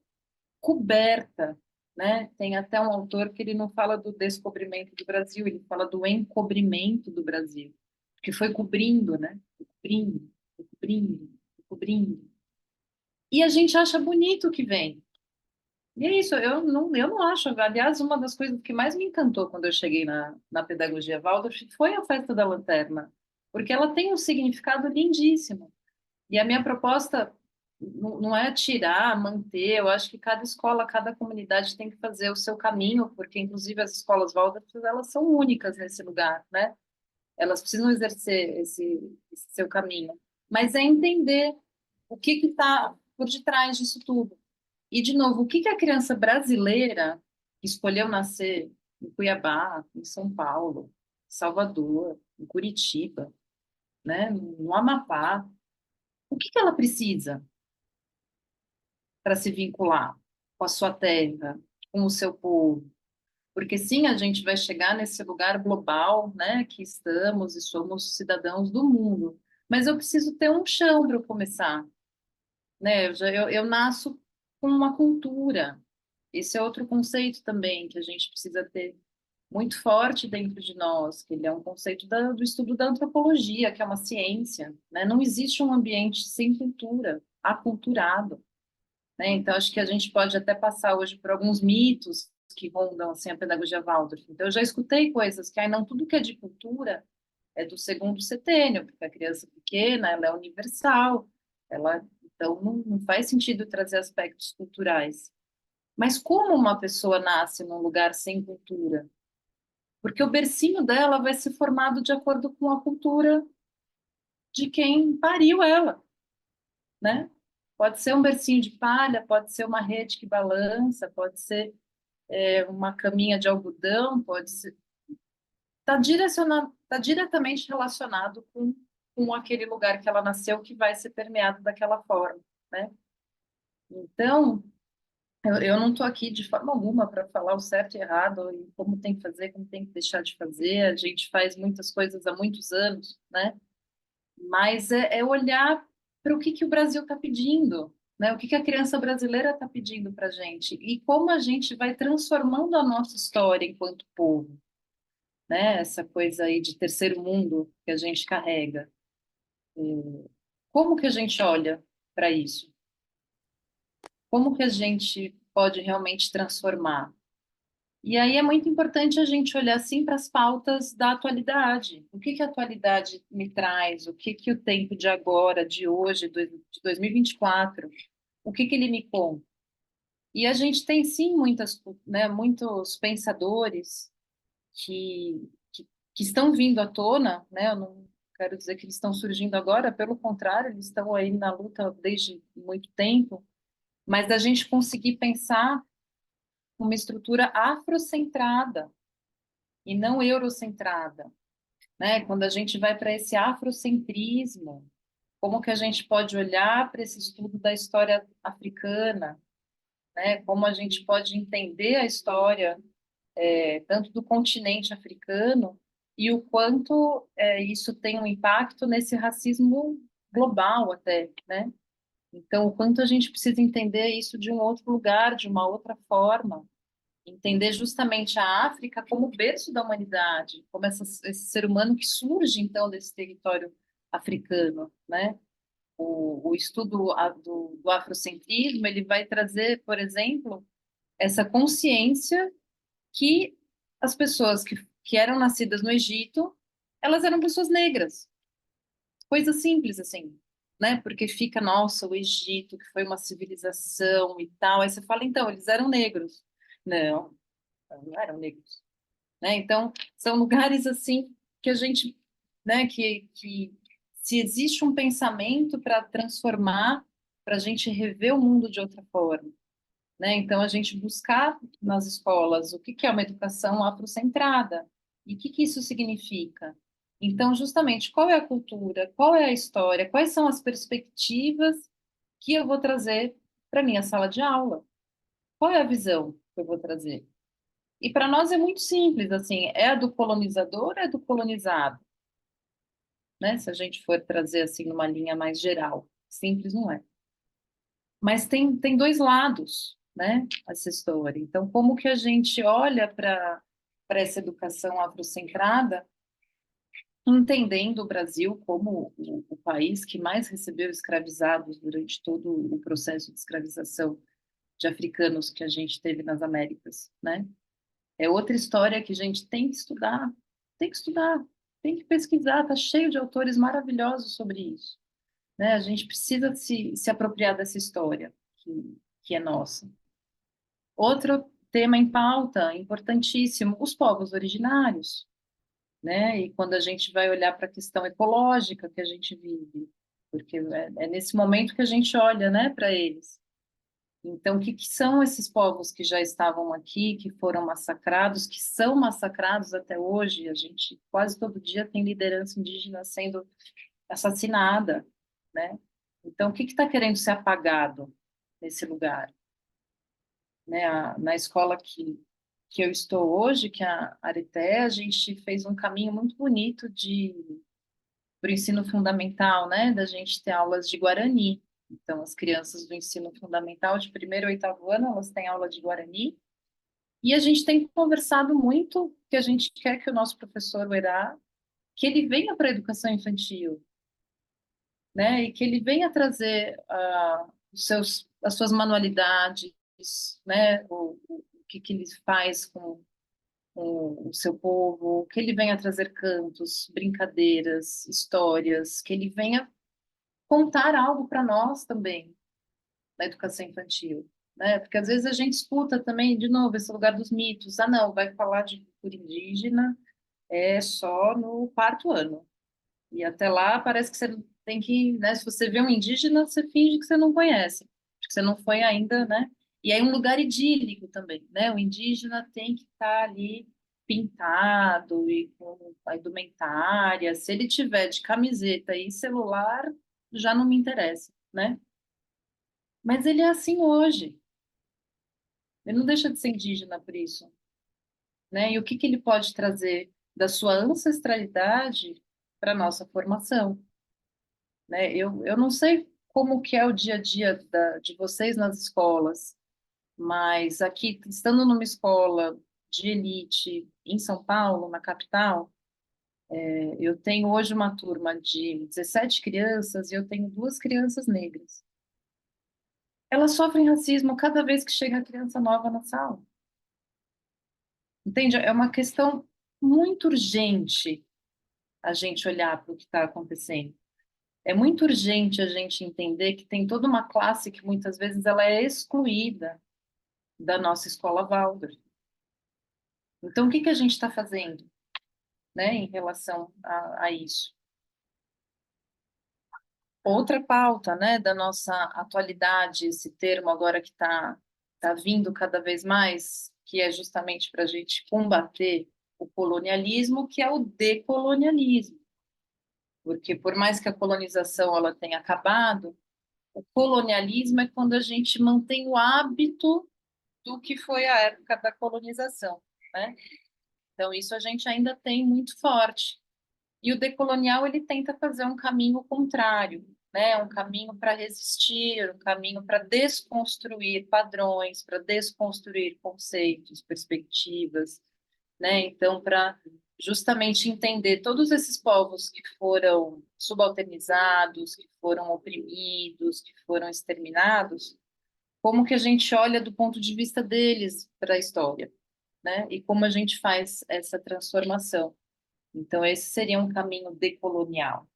coberta, né? Tem até um autor que ele não fala do descobrimento do Brasil, ele fala do encobrimento do Brasil, que foi cobrindo, né? Cobrindo, cobrindo, cobrindo. E a gente acha bonito o que vem. E é isso, eu não acho. Aliás, uma das coisas que mais me encantou quando eu cheguei na pedagogia Waldorf foi a festa da lanterna, porque ela tem um significado lindíssimo. E a minha proposta não é tirar, manter. Eu acho que cada escola, cada comunidade tem que fazer o seu caminho, porque inclusive as escolas Waldorf, elas são únicas nesse lugar, né? Elas precisam exercer esse seu caminho. Mas é entender o que está por detrás disso tudo. E, de novo, o que que a criança brasileira que escolheu nascer em Cuiabá, em São Paulo, em Salvador, em Curitiba, né, no Amapá, o que que ela precisa para se vincular com a sua terra, com o seu povo? Porque sim, a gente vai chegar nesse lugar global, né, que estamos e somos cidadãos do mundo, mas eu preciso ter um chão para eu começar, né? Eu nasço com uma cultura. Esse é outro conceito também que a gente precisa ter muito forte dentro de nós, que ele é um conceito do estudo da antropologia, que é uma ciência, né? Não existe um ambiente sem cultura, aculturado, né? Então, acho que a gente pode até passar hoje por alguns mitos que rondam assim, a pedagogia Waldorf. Então, eu já escutei coisas que, não tudo que é de cultura é do segundo setênio, porque a criança pequena, ela é universal, ela, então não faz sentido trazer aspectos culturais. Mas como uma pessoa nasce num lugar sem cultura? Porque o bercinho dela vai ser formado de acordo com a cultura de quem pariu ela, né? Pode ser um bercinho de palha, pode ser uma rede que balança, pode ser uma caminha de algodão, pode ser. Está diretamente relacionado com aquele lugar que ela nasceu que vai ser permeado daquela forma, né? Então, eu não estou aqui de forma alguma para falar o certo e errado e como tem que fazer, como tem que deixar de fazer. A gente faz muitas coisas há muitos anos, né? Mas é olhar para o que o Brasil está pedindo, né? O que a criança brasileira está pedindo para a gente e como a gente vai transformando a nossa história enquanto povo, né? Essa coisa aí de terceiro mundo que a gente carrega. Como que a gente olha para isso? Como que a gente pode realmente transformar? E aí é muito importante a gente olhar assim para as pautas da atualidade. O que a atualidade me traz? O que o tempo de agora, de hoje, de 2024, o que ele me conta? E a gente tem sim muitos pensadores que estão vindo à tona, né? Eu não quero dizer que eles estão surgindo agora, pelo contrário, eles estão aí na luta desde muito tempo, mas da gente conseguir pensar uma estrutura afrocentrada e não eurocentrada, né? Quando a gente vai para esse afrocentrismo, como que a gente pode olhar para esse estudo da história africana, né? Como a gente pode entender a história tanto do continente africano e o quanto isso tem um impacto nesse racismo global até, né? Então, o quanto a gente precisa entender isso de um outro lugar, de uma outra forma, entender justamente a África como berço da humanidade, como esse ser humano que surge, então, desse território africano, né? O estudo do afrocentrismo, ele vai trazer, por exemplo, essa consciência que as pessoas que eram nascidas no Egito, elas eram pessoas negras. Coisa simples, assim, né? Porque fica, nossa, o Egito, que foi uma civilização e tal. Aí você fala, então, eles eram negros. Não, não eram negros, né? Então, são lugares assim que a gente, né, que se existe um pensamento para transformar, para a gente rever o mundo de outra forma, né? Então, a gente buscar nas escolas o que é uma educação afrocentrada e o que isso significa. Então, justamente, qual é a cultura, qual é a história, quais são as perspectivas que eu vou trazer para minha sala de aula? Qual é a visão que eu vou trazer? E para nós é muito simples, assim, é a do colonizador, é do colonizado, né? Se a gente for trazer assim numa linha mais geral, simples não é. Mas tem dois lados, né? Essa história. Então, como que a gente olha para essa educação afrocentrada, entendendo o Brasil como o país que mais recebeu escravizados durante todo o processo de escravização de africanos que a gente teve nas Américas, né? É outra história que a gente tem que estudar, tem que estudar, tem que pesquisar, tá cheio de autores maravilhosos sobre isso. né? A gente precisa se apropriar dessa história que é nossa. Outro tema em pauta, importantíssimo, os povos originários, né? E quando a gente vai olhar para a questão ecológica que a gente vive, porque é nesse momento que a gente olha, né, para eles. Então, o que, que são esses povos que já estavam aqui, que foram massacrados, que são massacrados até hoje? A gente quase todo dia tem liderança indígena sendo assassinada, né? Então, o que está querendo ser apagado nesse lugar? Né? Na escola que eu estou hoje, que é a Areté, a gente fez um caminho muito bonito para o ensino fundamental, né? Da gente ter aulas de Guarani. Então, as crianças do ensino fundamental, de primeiro ao oitavo ano, elas têm aula de Guarani. E a gente tem conversado muito que a gente quer que o nosso professor, o Erá, que ele venha para a educação infantil, né? E que ele venha trazer as suas manualidades, né? O que ele faz com o seu povo, que ele venha trazer cantos, brincadeiras, histórias, que ele venha contar algo para nós também na educação infantil, né? Porque às vezes a gente escuta também, de novo, esse lugar dos mitos. Ah, não, vai falar de cultura indígena é só no quarto ano. E até lá parece que você tem que, né? Se você vê um indígena, você finge que você não conhece, porque você não foi ainda, né? E aí um lugar idílico também, né? O indígena tem que estar ali pintado e com a indumentária. Se ele tiver de camiseta e celular, já não me interessa, né? Mas ele é assim hoje. Ele não deixa de ser indígena por isso, né? E o que que ele pode trazer da sua ancestralidade para a nossa formação, né? Eu não sei como que é o dia a dia de vocês nas escolas, mas aqui, estando numa escola de elite em São Paulo, na capital, eu tenho hoje uma turma de 17 crianças e eu tenho duas crianças negras. Elas sofrem racismo cada vez que chega a criança nova na sala. Entende? É uma questão muito urgente a gente olhar para o que está acontecendo. É muito urgente a gente entender que tem toda uma classe que muitas vezes ela é excluída da nossa escola Waldorf. Então, o que que a gente está fazendo, né, em relação a isso? Outra pauta, né, da nossa atualidade, esse termo agora que tá vindo cada vez mais, que é justamente para a gente combater o colonialismo, que é o decolonialismo. Porque por mais que a colonização ela tenha acabado, o colonialismo é quando a gente mantém o hábito do que foi a época da colonização, né? Então isso a gente ainda tem muito forte. E o decolonial ele tenta fazer um caminho contrário, né? Um caminho para resistir, um caminho para desconstruir padrões, para desconstruir conceitos, perspectivas, né? Então, para justamente entender todos esses povos que foram subalternizados, que foram oprimidos, que foram exterminados, como que a gente olha do ponto de vista deles para a história, né? E como a gente faz essa transformação. Então, esse seria um caminho decolonial.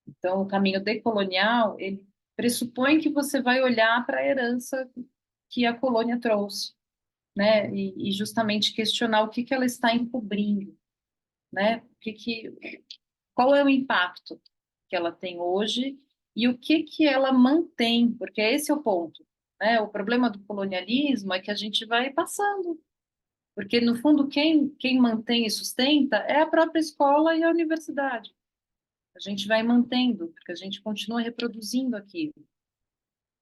Então, o caminho decolonial, ele pressupõe que você vai olhar para a herança que a colônia trouxe, né? E justamente questionar o que que ela está encobrindo, né? Qual é o impacto que ela tem hoje e o que que ela mantém, porque esse é o ponto, né? O problema do colonialismo é que a gente vai passando, porque no fundo quem mantém e sustenta é a própria escola e a universidade. A gente vai mantendo, porque a gente continua reproduzindo aquilo.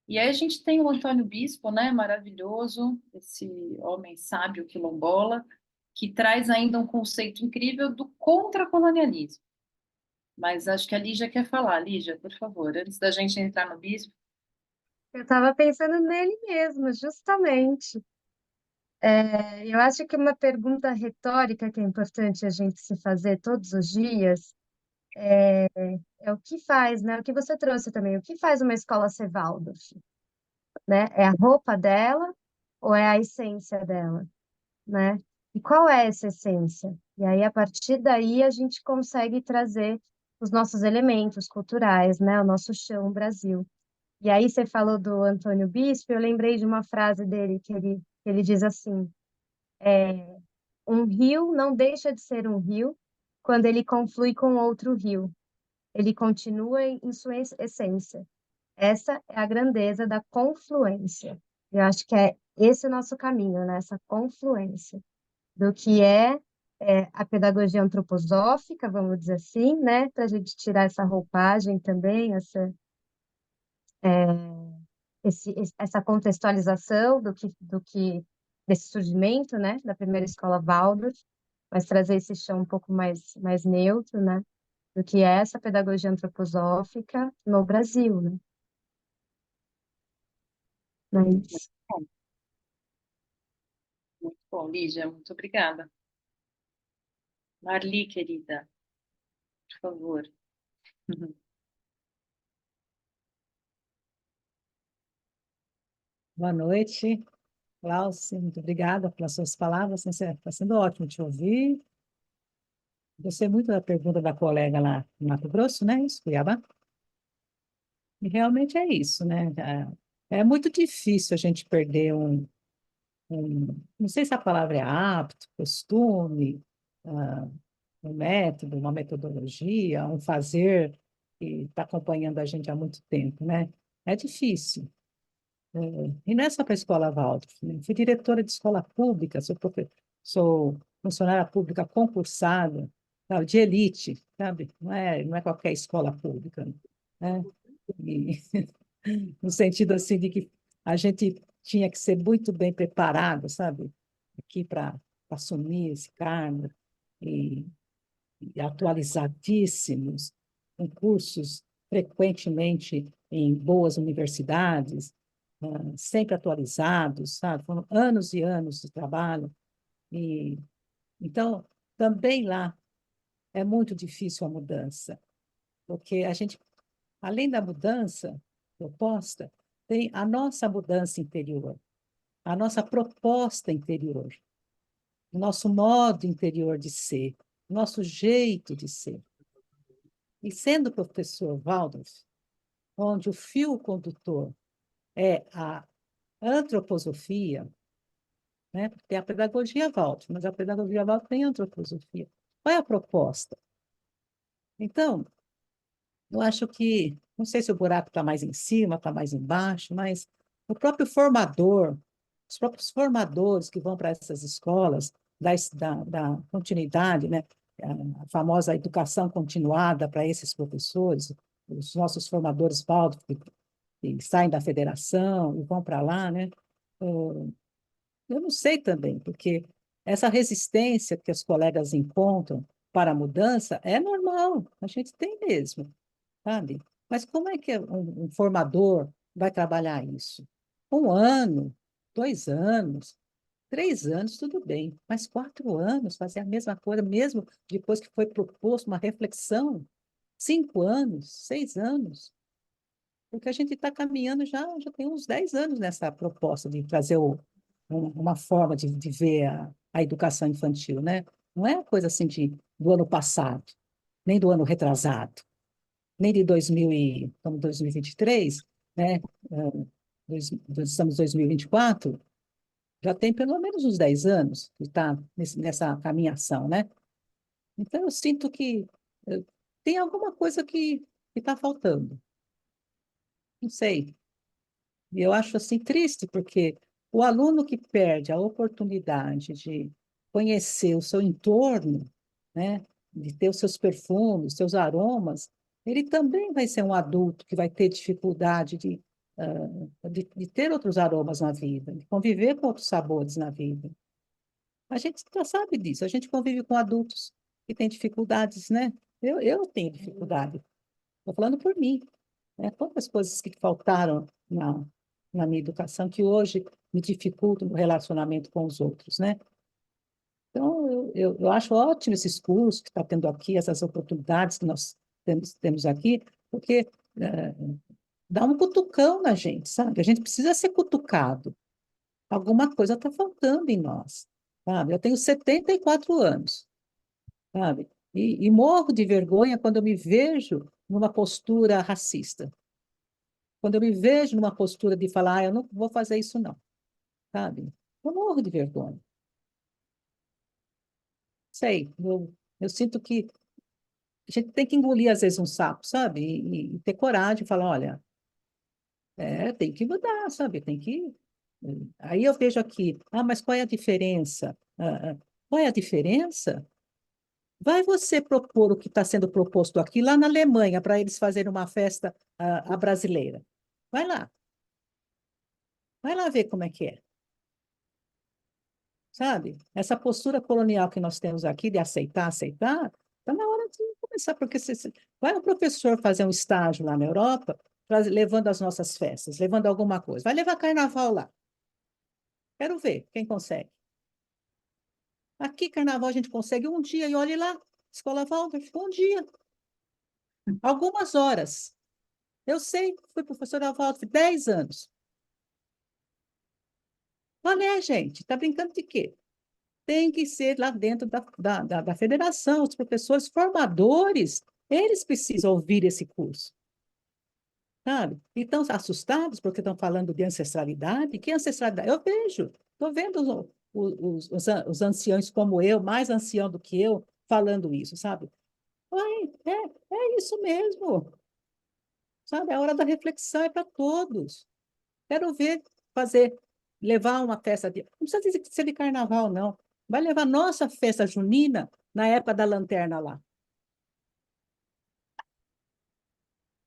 E aí a gente tem o Antônio Bispo, né, maravilhoso, esse homem sábio quilombola, que traz ainda um conceito incrível do contracolonialismo. Mas acho que a Lígia quer falar. Lígia, por favor, antes da gente entrar no bispo. Eu estava pensando nele mesmo, justamente. Eu acho que uma pergunta retórica que é importante a gente se fazer todos os dias é o que faz, né? O que você trouxe também, o que faz uma escola ser Waldorf, né? É a roupa dela ou é a essência dela, né? E qual é essa essência? E aí, a partir daí, a gente consegue trazer os nossos elementos culturais, né? O nosso chão, o Brasil. E aí você falou do Antônio Bispo, eu lembrei de uma frase dele que ele diz assim: um rio não deixa de ser um rio quando ele conflui com outro rio. Ele continua em sua essência. Essa é a grandeza da confluência. Eu acho que é esse o nosso caminho, né? Essa confluência do que é a pedagogia antroposófica, vamos dizer assim, né? Para a gente tirar essa roupagem também, essa contextualização do que desse surgimento, né? Da primeira escola Waldorf, mas trazer esse chão um pouco mais neutro, né? Do que é essa pedagogia antroposófica no Brasil, né? Mas Bom, muito bom, Lígia, muito obrigada. Marli, querida, por favor. Boa noite, Glaucia. Muito obrigada pelas suas palavras. Está sendo ótimo te ouvir. Gostei muito da pergunta da colega lá em Mato Grosso, né? Isso, Cuiabá. E realmente é isso, né? É muito difícil a gente perder não sei se a palavra é hábito, costume, ah, um método, uma metodologia, um fazer que está acompanhando a gente há muito tempo, né? É difícil. E não é só para a escola Waldorf, né? Fui diretora de escola pública, sou funcionária pública concursada, sabe, de elite, sabe? Não é qualquer escola pública, né? E, no sentido assim de que a gente tinha que ser muito bem preparado, sabe? Aqui para assumir esse cargo e, e atualizadíssimos, com cursos frequentemente em boas universidades, sempre atualizados, sabe? Foram anos e anos de trabalho. E, então, também lá é muito difícil a mudança, porque a gente, além da mudança proposta, tem a nossa mudança interior, a nossa proposta interior, o nosso modo interior de ser, o nosso jeito de ser. E sendo professor Waldorf, onde o fio condutor é a antroposofia, né? Porque tem a pedagogia Waldorf, mas a pedagogia Waldorf tem antroposofia. Qual é a proposta? Então, eu acho que, não sei se o buraco está mais em cima, está mais embaixo, mas o próprio formador, os próprios formadores que vão para essas escolas, da continuidade, né? A famosa educação continuada para esses professores, os nossos formadores Waldorf, que saem da federação e vão para lá, né? Eu não sei também, porque essa resistência que os colegas encontram para a mudança é normal, a gente tem mesmo, sabe? Mas como é que um formador vai trabalhar isso? 1 ano, 2 anos, 3 anos, tudo bem, mas 4 anos fazer a mesma coisa, mesmo depois que foi proposto uma reflexão, 5 anos, 6 anos, porque a gente está caminhando já tem uns 10 anos nessa proposta de trazer uma forma de ver a educação infantil, né? Não é uma coisa assim do ano passado, nem do ano retrasado, nem de 2023, né? Estamos em 2024, já tem pelo menos uns 10 anos que está nessa caminhação, né? Então, eu sinto que tem alguma coisa que está faltando. Não sei. E eu acho assim triste, porque o aluno que perde a oportunidade de conhecer o seu entorno, né, de ter os seus perfumes, seus aromas, ele também vai ser um adulto que vai ter dificuldade de ter outros aromas na vida, de conviver com outros sabores na vida. A gente já sabe disso, a gente convive com adultos que têm dificuldades, né? Eu tenho dificuldade, estou falando por mim, né? Quantas coisas que faltaram na minha educação que hoje me dificultam no relacionamento com os outros, né? Então, eu acho ótimo esses cursos que está tendo aqui, essas oportunidades que nós temos aqui, porque dá um cutucão na gente, sabe? A gente precisa ser cutucado. Alguma coisa está faltando em nós, sabe? Eu tenho 74 anos, sabe? E morro de vergonha quando eu me vejo numa postura racista. Quando eu me vejo numa postura de falar, eu não vou fazer isso não, sabe? Eu morro de vergonha. Sei, eu sinto que a gente tem que engolir, às vezes, um sapo, sabe? E ter coragem de falar, olha, tem que mudar, sabe? Tem que... Aí eu vejo aqui, mas qual é a diferença? Qual é a diferença? Vai você propor o que está sendo proposto aqui lá na Alemanha para eles fazerem uma festa a brasileira. Vai lá, vai lá ver como é que é, sabe? Essa postura colonial que nós temos aqui de aceitar, aceitar, está na hora de começar, porque vai o professor fazer um estágio lá na Europa, levando as nossas festas, levando alguma coisa. Vai levar carnaval lá. Quero ver quem consegue. Aqui, carnaval, a gente consegue um dia, e olhe lá, Escola Waldorf, um dia, algumas horas. Eu sei, fui professora Waldorf 10 anos. Qual é, gente? Está brincando de quê? Tem que ser lá dentro da federação, os professores formadores, eles precisam ouvir esse curso, sabe? E estão assustados porque estão falando de ancestralidade. Que ancestralidade? Eu vejo, estou vendo os anciãos como eu, mais ancião do que eu, falando isso, sabe? Ai, é isso mesmo, sabe? A hora da reflexão é para todos. Quero ver fazer, levar uma festa de. Não precisa ser de carnaval, não. Vai levar nossa festa junina na época da lanterna lá.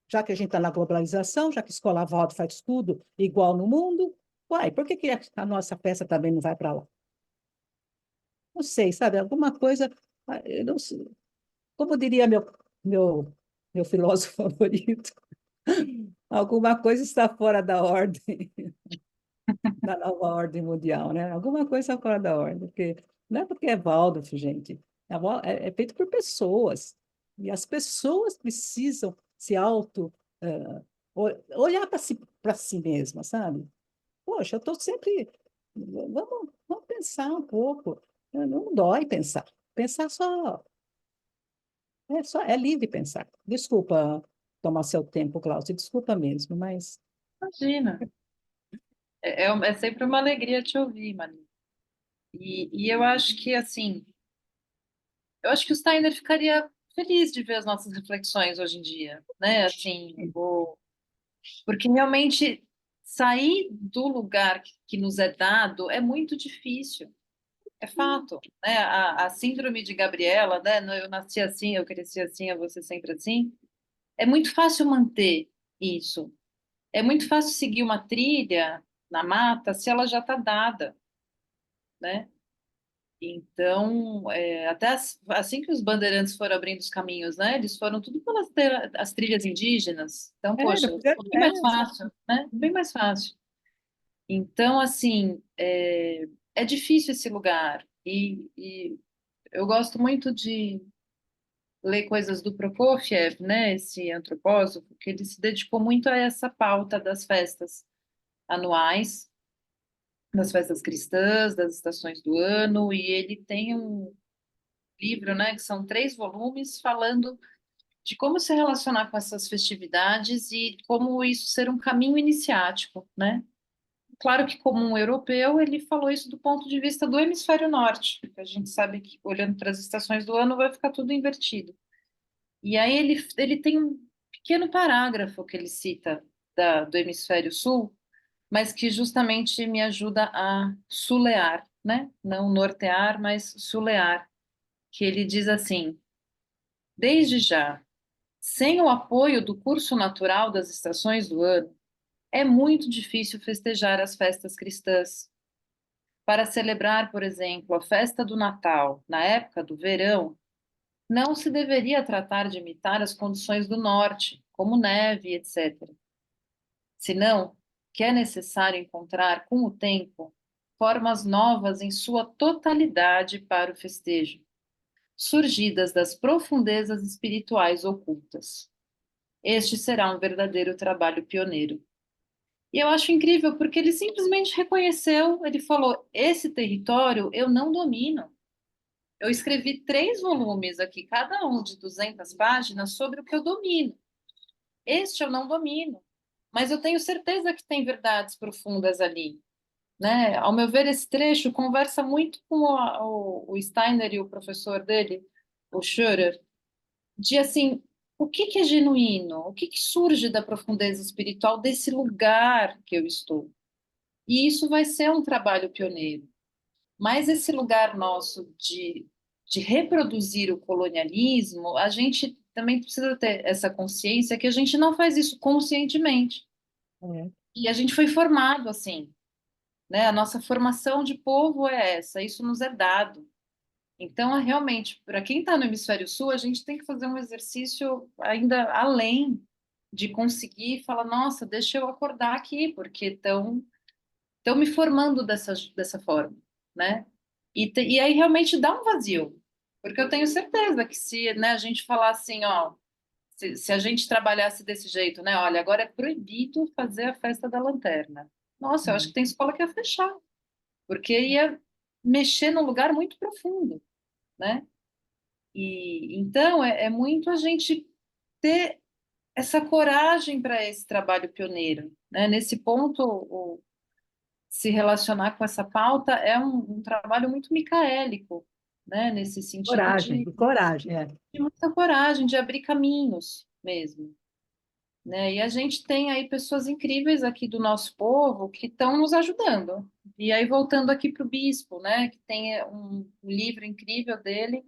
Já que a gente está na globalização, já que a Escola Waldorf faz tudo igual no mundo, uai, por que que a nossa festa também não vai para lá? Não sei, sabe? Alguma coisa. Eu não sei. Como diria meu, meu filósofo favorito, alguma coisa está fora da ordem. Da nova ordem mundial, né? Alguma coisa fora da ordem, porque não é porque é Waldorf, gente. É feito por pessoas. E as pessoas precisam se olhar para si mesmas, sabe? Poxa, eu estou sempre. Vamos pensar um pouco. Não dói pensar. Pensar é livre pensar. Desculpa tomar seu tempo, Cláudia, desculpa mesmo, mas Imagina. É sempre uma alegria te ouvir, Mari. E eu acho que, assim, eu acho que o Steiner ficaria feliz de ver as nossas reflexões hoje em dia, né? Assim, porque realmente sair do lugar que nos é dado é muito difícil. É fato, né? A síndrome de Gabriela, né? Eu nasci assim, eu cresci assim, eu vou ser sempre assim. É muito fácil manter isso. É muito fácil seguir uma trilha na mata se ela já está dada, né? Então, até assim que os bandeirantes foram abrindo os caminhos, né? Eles foram tudo pelas as trilhas indígenas. Então, poxa, ficou bem mais fácil, né? Bem mais fácil. Então, assim, é difícil esse lugar. E eu gosto muito de ler coisas do Prokofiev, né? Esse antropósofo, que ele se dedicou muito a essa pauta das festas anuais, das festas cristãs, das estações do ano, e ele tem um livro, né, que são 3 volumes falando de como se relacionar com essas festividades e como isso ser um caminho iniciático, né? Claro que como um europeu, ele falou isso do ponto de vista do hemisfério norte, porque a gente sabe que olhando para as estações do ano vai ficar tudo invertido. E aí ele tem um pequeno parágrafo que ele cita do hemisfério sul, mas que justamente me ajuda a sulear, né? Não nortear, mas sulear, que ele diz assim: desde já, sem o apoio do curso natural das estações do ano, é muito difícil festejar as festas cristãs. Para celebrar, por exemplo, a festa do Natal na época do verão, não se deveria tratar de imitar as condições do norte, como neve, etc. Senão, que é necessário encontrar, com o tempo, formas novas em sua totalidade para o festejo, surgidas das profundezas espirituais ocultas. Este será um verdadeiro trabalho pioneiro. E eu acho incrível porque ele simplesmente reconheceu, ele falou: esse território eu não domino. Eu escrevi 3 volumes aqui, cada um de 200 páginas, sobre o que eu domino. Este eu não domino, mas eu tenho certeza que tem verdades profundas ali, né? Ao meu ver, esse trecho conversa muito com o Steiner e o professor dele, o Schroeder, de assim, o que que é genuíno? O que que surge da profundeza espiritual desse lugar que eu estou? E isso vai ser um trabalho pioneiro. Mas esse lugar nosso de reproduzir o colonialismo, a gente também precisa ter essa consciência que a gente não faz isso conscientemente. É, E a gente foi formado assim, né? A nossa formação de povo é essa, isso nos é dado. Então, realmente, para quem está no hemisfério sul, a gente tem que fazer um exercício ainda além de conseguir falar, nossa, deixa eu acordar aqui, porque estão me formando dessa forma, né? E aí realmente dá um vazio, porque eu tenho certeza que se, né, a gente falar assim, ó, se a gente trabalhasse desse jeito, né, olha, agora é proibido fazer a festa da lanterna. Nossa, eu acho que tem escola que ia fechar, porque ia mexer num lugar muito profundo, né? E então é muito a gente ter essa coragem para esse trabalho pioneiro, né? Nesse ponto, se relacionar com essa pauta é um trabalho muito micaélico, né? Nesse sentido coragem, e coragem, é. de muita coragem, de abrir caminhos mesmo, né? E a gente tem aí pessoas incríveis aqui do nosso povo que estão nos ajudando. E aí, voltando aqui para o bispo, né? Que tem um livro incrível dele,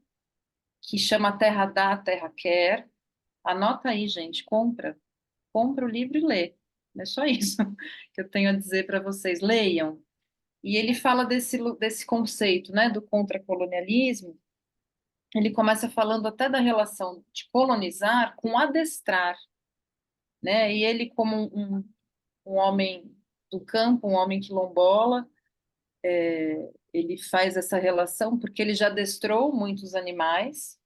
que chama Terra Dá, Terra Quer. Anota aí, gente, compra o livro e lê. É só isso que eu tenho a dizer para vocês. Leiam. E ele fala desse conceito, né, do contracolonialismo. Ele começa falando até da relação de colonizar com adestrar, né? E ele, como um homem do campo, um homem quilombola, ele faz essa relação porque ele já adestrou muitos animais.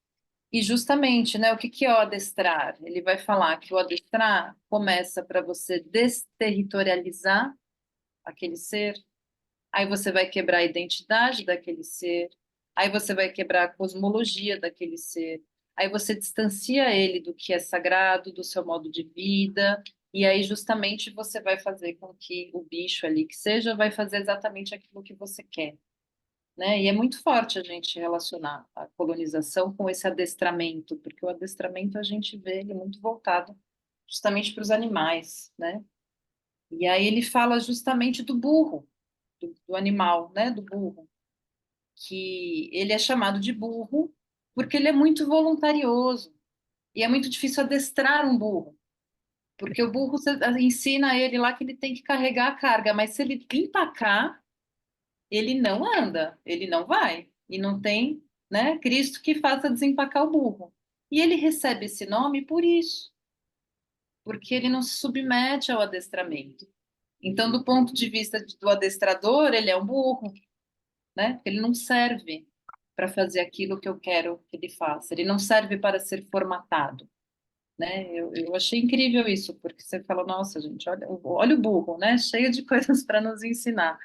E justamente, né, o que que é o adestrar? Ele vai falar que o adestrar começa para você desterritorializar aquele ser. Aí você vai quebrar a identidade daquele ser, aí você vai quebrar a cosmologia daquele ser, aí você distancia ele do que é sagrado, do seu modo de vida, e aí justamente você vai fazer com que o bicho ali que seja vai fazer exatamente aquilo que você quer, né? E é muito forte a gente relacionar a colonização com esse adestramento, porque o adestramento a gente vê ele muito voltado justamente para os animais, né? E aí ele fala justamente do burro, do animal, né, do burro, que ele é chamado de burro porque ele é muito voluntarioso e é muito difícil adestrar um burro, porque o burro você ensina ele lá que ele tem que carregar a carga, mas se ele empacar, ele não anda, ele não vai e não tem, né, Cristo que faça desempacar o burro. E ele recebe esse nome por isso, porque ele não se submete ao adestramento. Então, do ponto de vista do adestrador, ele é um burro, né? Ele não serve para fazer aquilo que eu quero que ele faça. Ele não serve para ser formatado, né? Eu achei incrível isso, porque você fala, nossa, gente, olha o burro, né? Cheio de coisas para nos ensinar.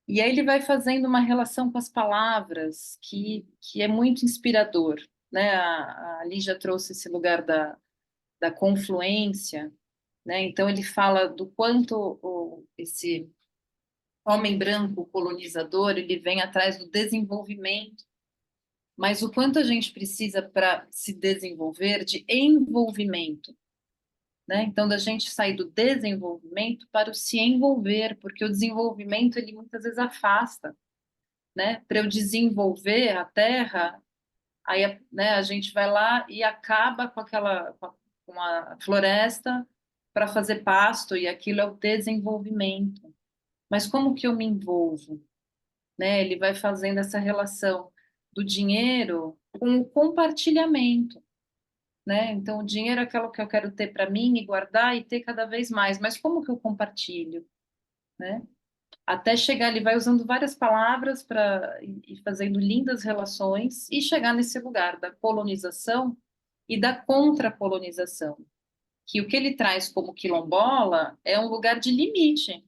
E aí ele vai fazendo uma relação com as palavras que é muito inspirador, né? A Lígia trouxe esse lugar da confluência, né? Então ele fala do quanto esse homem branco colonizador ele vem atrás do desenvolvimento, mas o quanto a gente precisa para se desenvolver de envolvimento, né? Então da gente sair do desenvolvimento para o se envolver, porque o desenvolvimento ele muitas vezes afasta, né? Para eu desenvolver a terra, aí né, a gente vai lá e acaba com a floresta para fazer pasto e aquilo é o desenvolvimento. Mas como que eu me envolvo? Né? Ele vai fazendo essa relação do dinheiro com o compartilhamento, né? Então, o dinheiro é aquilo que eu quero ter para mim e guardar e ter cada vez mais. Mas como que eu compartilho, né? Até chegar, ele vai usando várias palavras para e fazendo lindas relações e chegar nesse lugar da colonização e da contracolonização, que o que ele traz como quilombola é um lugar de limite,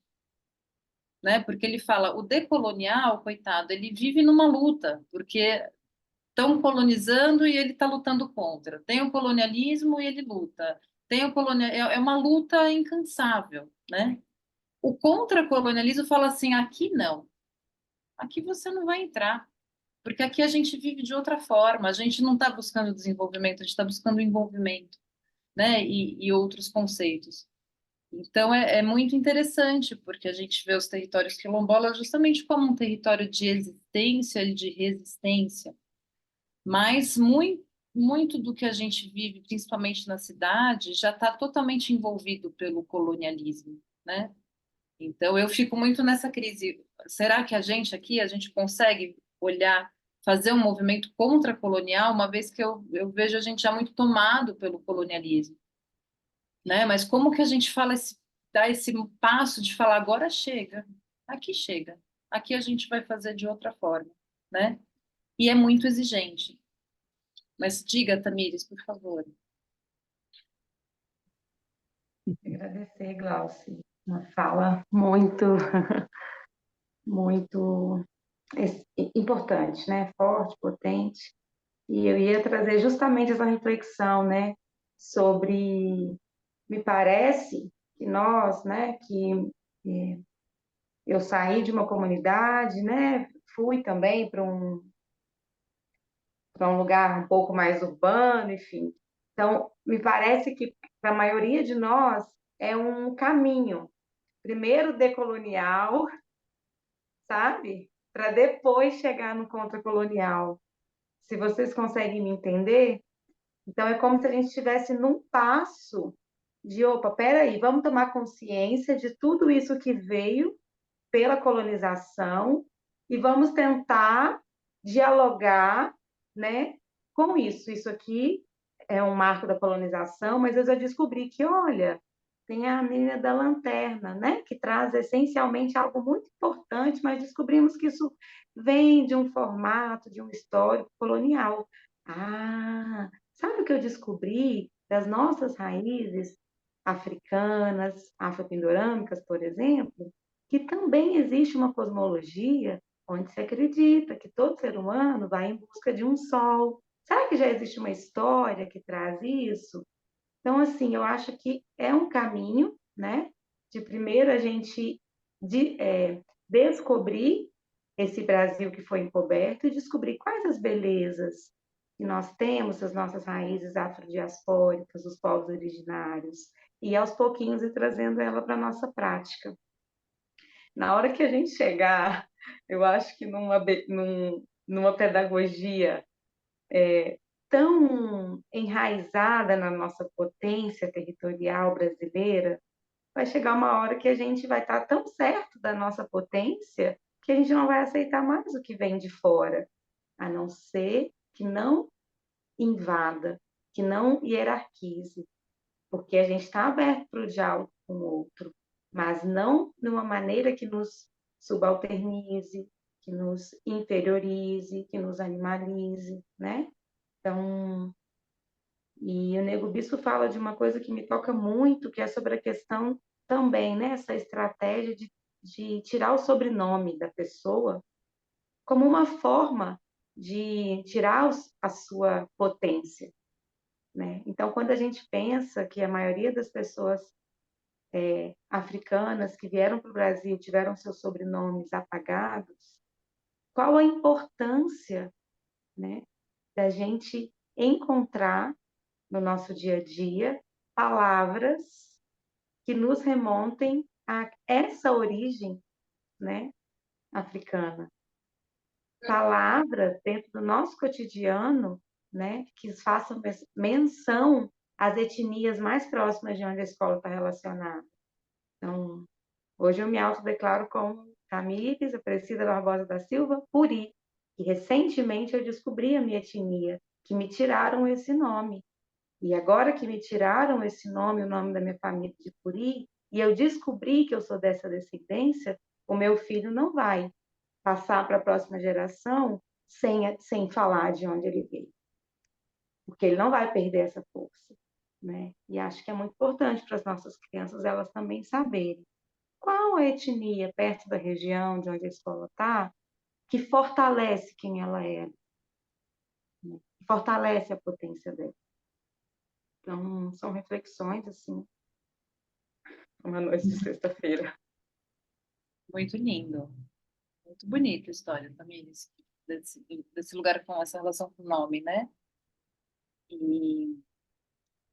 né? Porque ele fala, o decolonial, coitado, ele vive numa luta, porque estão colonizando e ele está lutando contra. Tem o colonialismo e ele luta. Tem o é uma luta incansável, né? O contra-colonialismo fala assim: aqui não, aqui você não vai entrar, porque aqui a gente vive de outra forma, a gente não está buscando desenvolvimento, a gente está buscando envolvimento, né? E outros conceitos. Então é muito interessante, porque a gente vê os territórios quilombolas justamente como um território de existência e de resistência, mas muito do que a gente vive, principalmente na cidade, já está totalmente envolvido pelo colonialismo, né? Então eu fico muito nessa crise. Será que a gente aqui, a gente consegue olhar, fazer um movimento contra-colonial, uma vez que eu vejo a gente já muito tomado pelo colonialismo, né? Mas como que a gente fala dá esse passo de falar agora chega, aqui a gente vai fazer de outra forma, né? E é muito exigente. Mas diga, Tamires, por favor. Agradecer, Glauci. Uma fala muito, muito importante, né? Forte, potente. E eu ia trazer justamente essa reflexão, né? Sobre, me parece que nós, né? Que eu saí de uma comunidade, né? Fui também para um lugar um pouco mais urbano, enfim. Então, me parece que para a maioria de nós é um caminho, primeiro decolonial, sabe? Para depois chegar no contracolonial. Se vocês conseguem me entender, então é como se a gente estivesse num passo de, opa, peraí, vamos tomar consciência de tudo isso que veio pela colonização e vamos tentar dialogar, né, com isso. Isso aqui é um marco da colonização, mas eu já descobri que, olha, tem a menina da lanterna, né, que traz essencialmente algo muito importante, mas descobrimos que isso vem de um formato, de um histórico colonial. Ah, sabe o que eu descobri das nossas raízes africanas, afropindorâmicas, por exemplo? Que também existe uma cosmologia onde se acredita que todo ser humano vai em busca de um sol. Será que já existe uma história que traz isso? Então, assim, eu acho que é um caminho, né? De primeiro a gente descobrir esse Brasil que foi encoberto e descobrir quais as belezas que nós temos, as nossas raízes afrodiaspóricas, os povos originários, e aos pouquinhos ir trazendo ela para a nossa prática. Na hora que a gente chegar, eu acho que numa pedagogia tão enraizada na nossa potência territorial brasileira, vai chegar uma hora que a gente vai estar tão certo da nossa potência que a gente não vai aceitar mais o que vem de fora, a não ser que não invada, que não hierarquize, porque a gente está aberto para o diálogo com o outro, mas não de uma maneira que nos subalternize, que nos inferiorize, que nos animalize, né? Então, e o Nego Bispo fala de uma coisa que me toca muito, que é sobre a questão também, né? Essa estratégia de tirar o sobrenome da pessoa como uma forma de tirar a sua potência, né? Então, quando a gente pensa que a maioria das pessoas africanas que vieram para o Brasil tiveram seus sobrenomes apagados, qual a importância, né, da gente encontrar no nosso dia a dia palavras que nos remontem a essa origem, né, africana. Palavras dentro do nosso cotidiano, né, que façam menção às etnias mais próximas de onde a escola está relacionada. Então, hoje eu me autodeclaro como Tamires Aparecida Barbosa da Silva Puri, e recentemente eu descobri a minha etnia, que me tiraram esse nome. E agora que me tiraram esse nome, o nome da minha família de Puri, e eu descobri que eu sou dessa descendência, o meu filho não vai passar para a próxima geração sem falar de onde ele veio, porque ele não vai perder essa força, né? E acho que é muito importante para as nossas crianças elas também saberem qual a etnia perto da região de onde a escola está que fortalece quem ela é. fortalece a potência dela. Então, são reflexões, assim, uma noite de sexta-feira. Muito lindo. Muito bonita a história também desse lugar com essa relação com o nome, né? E,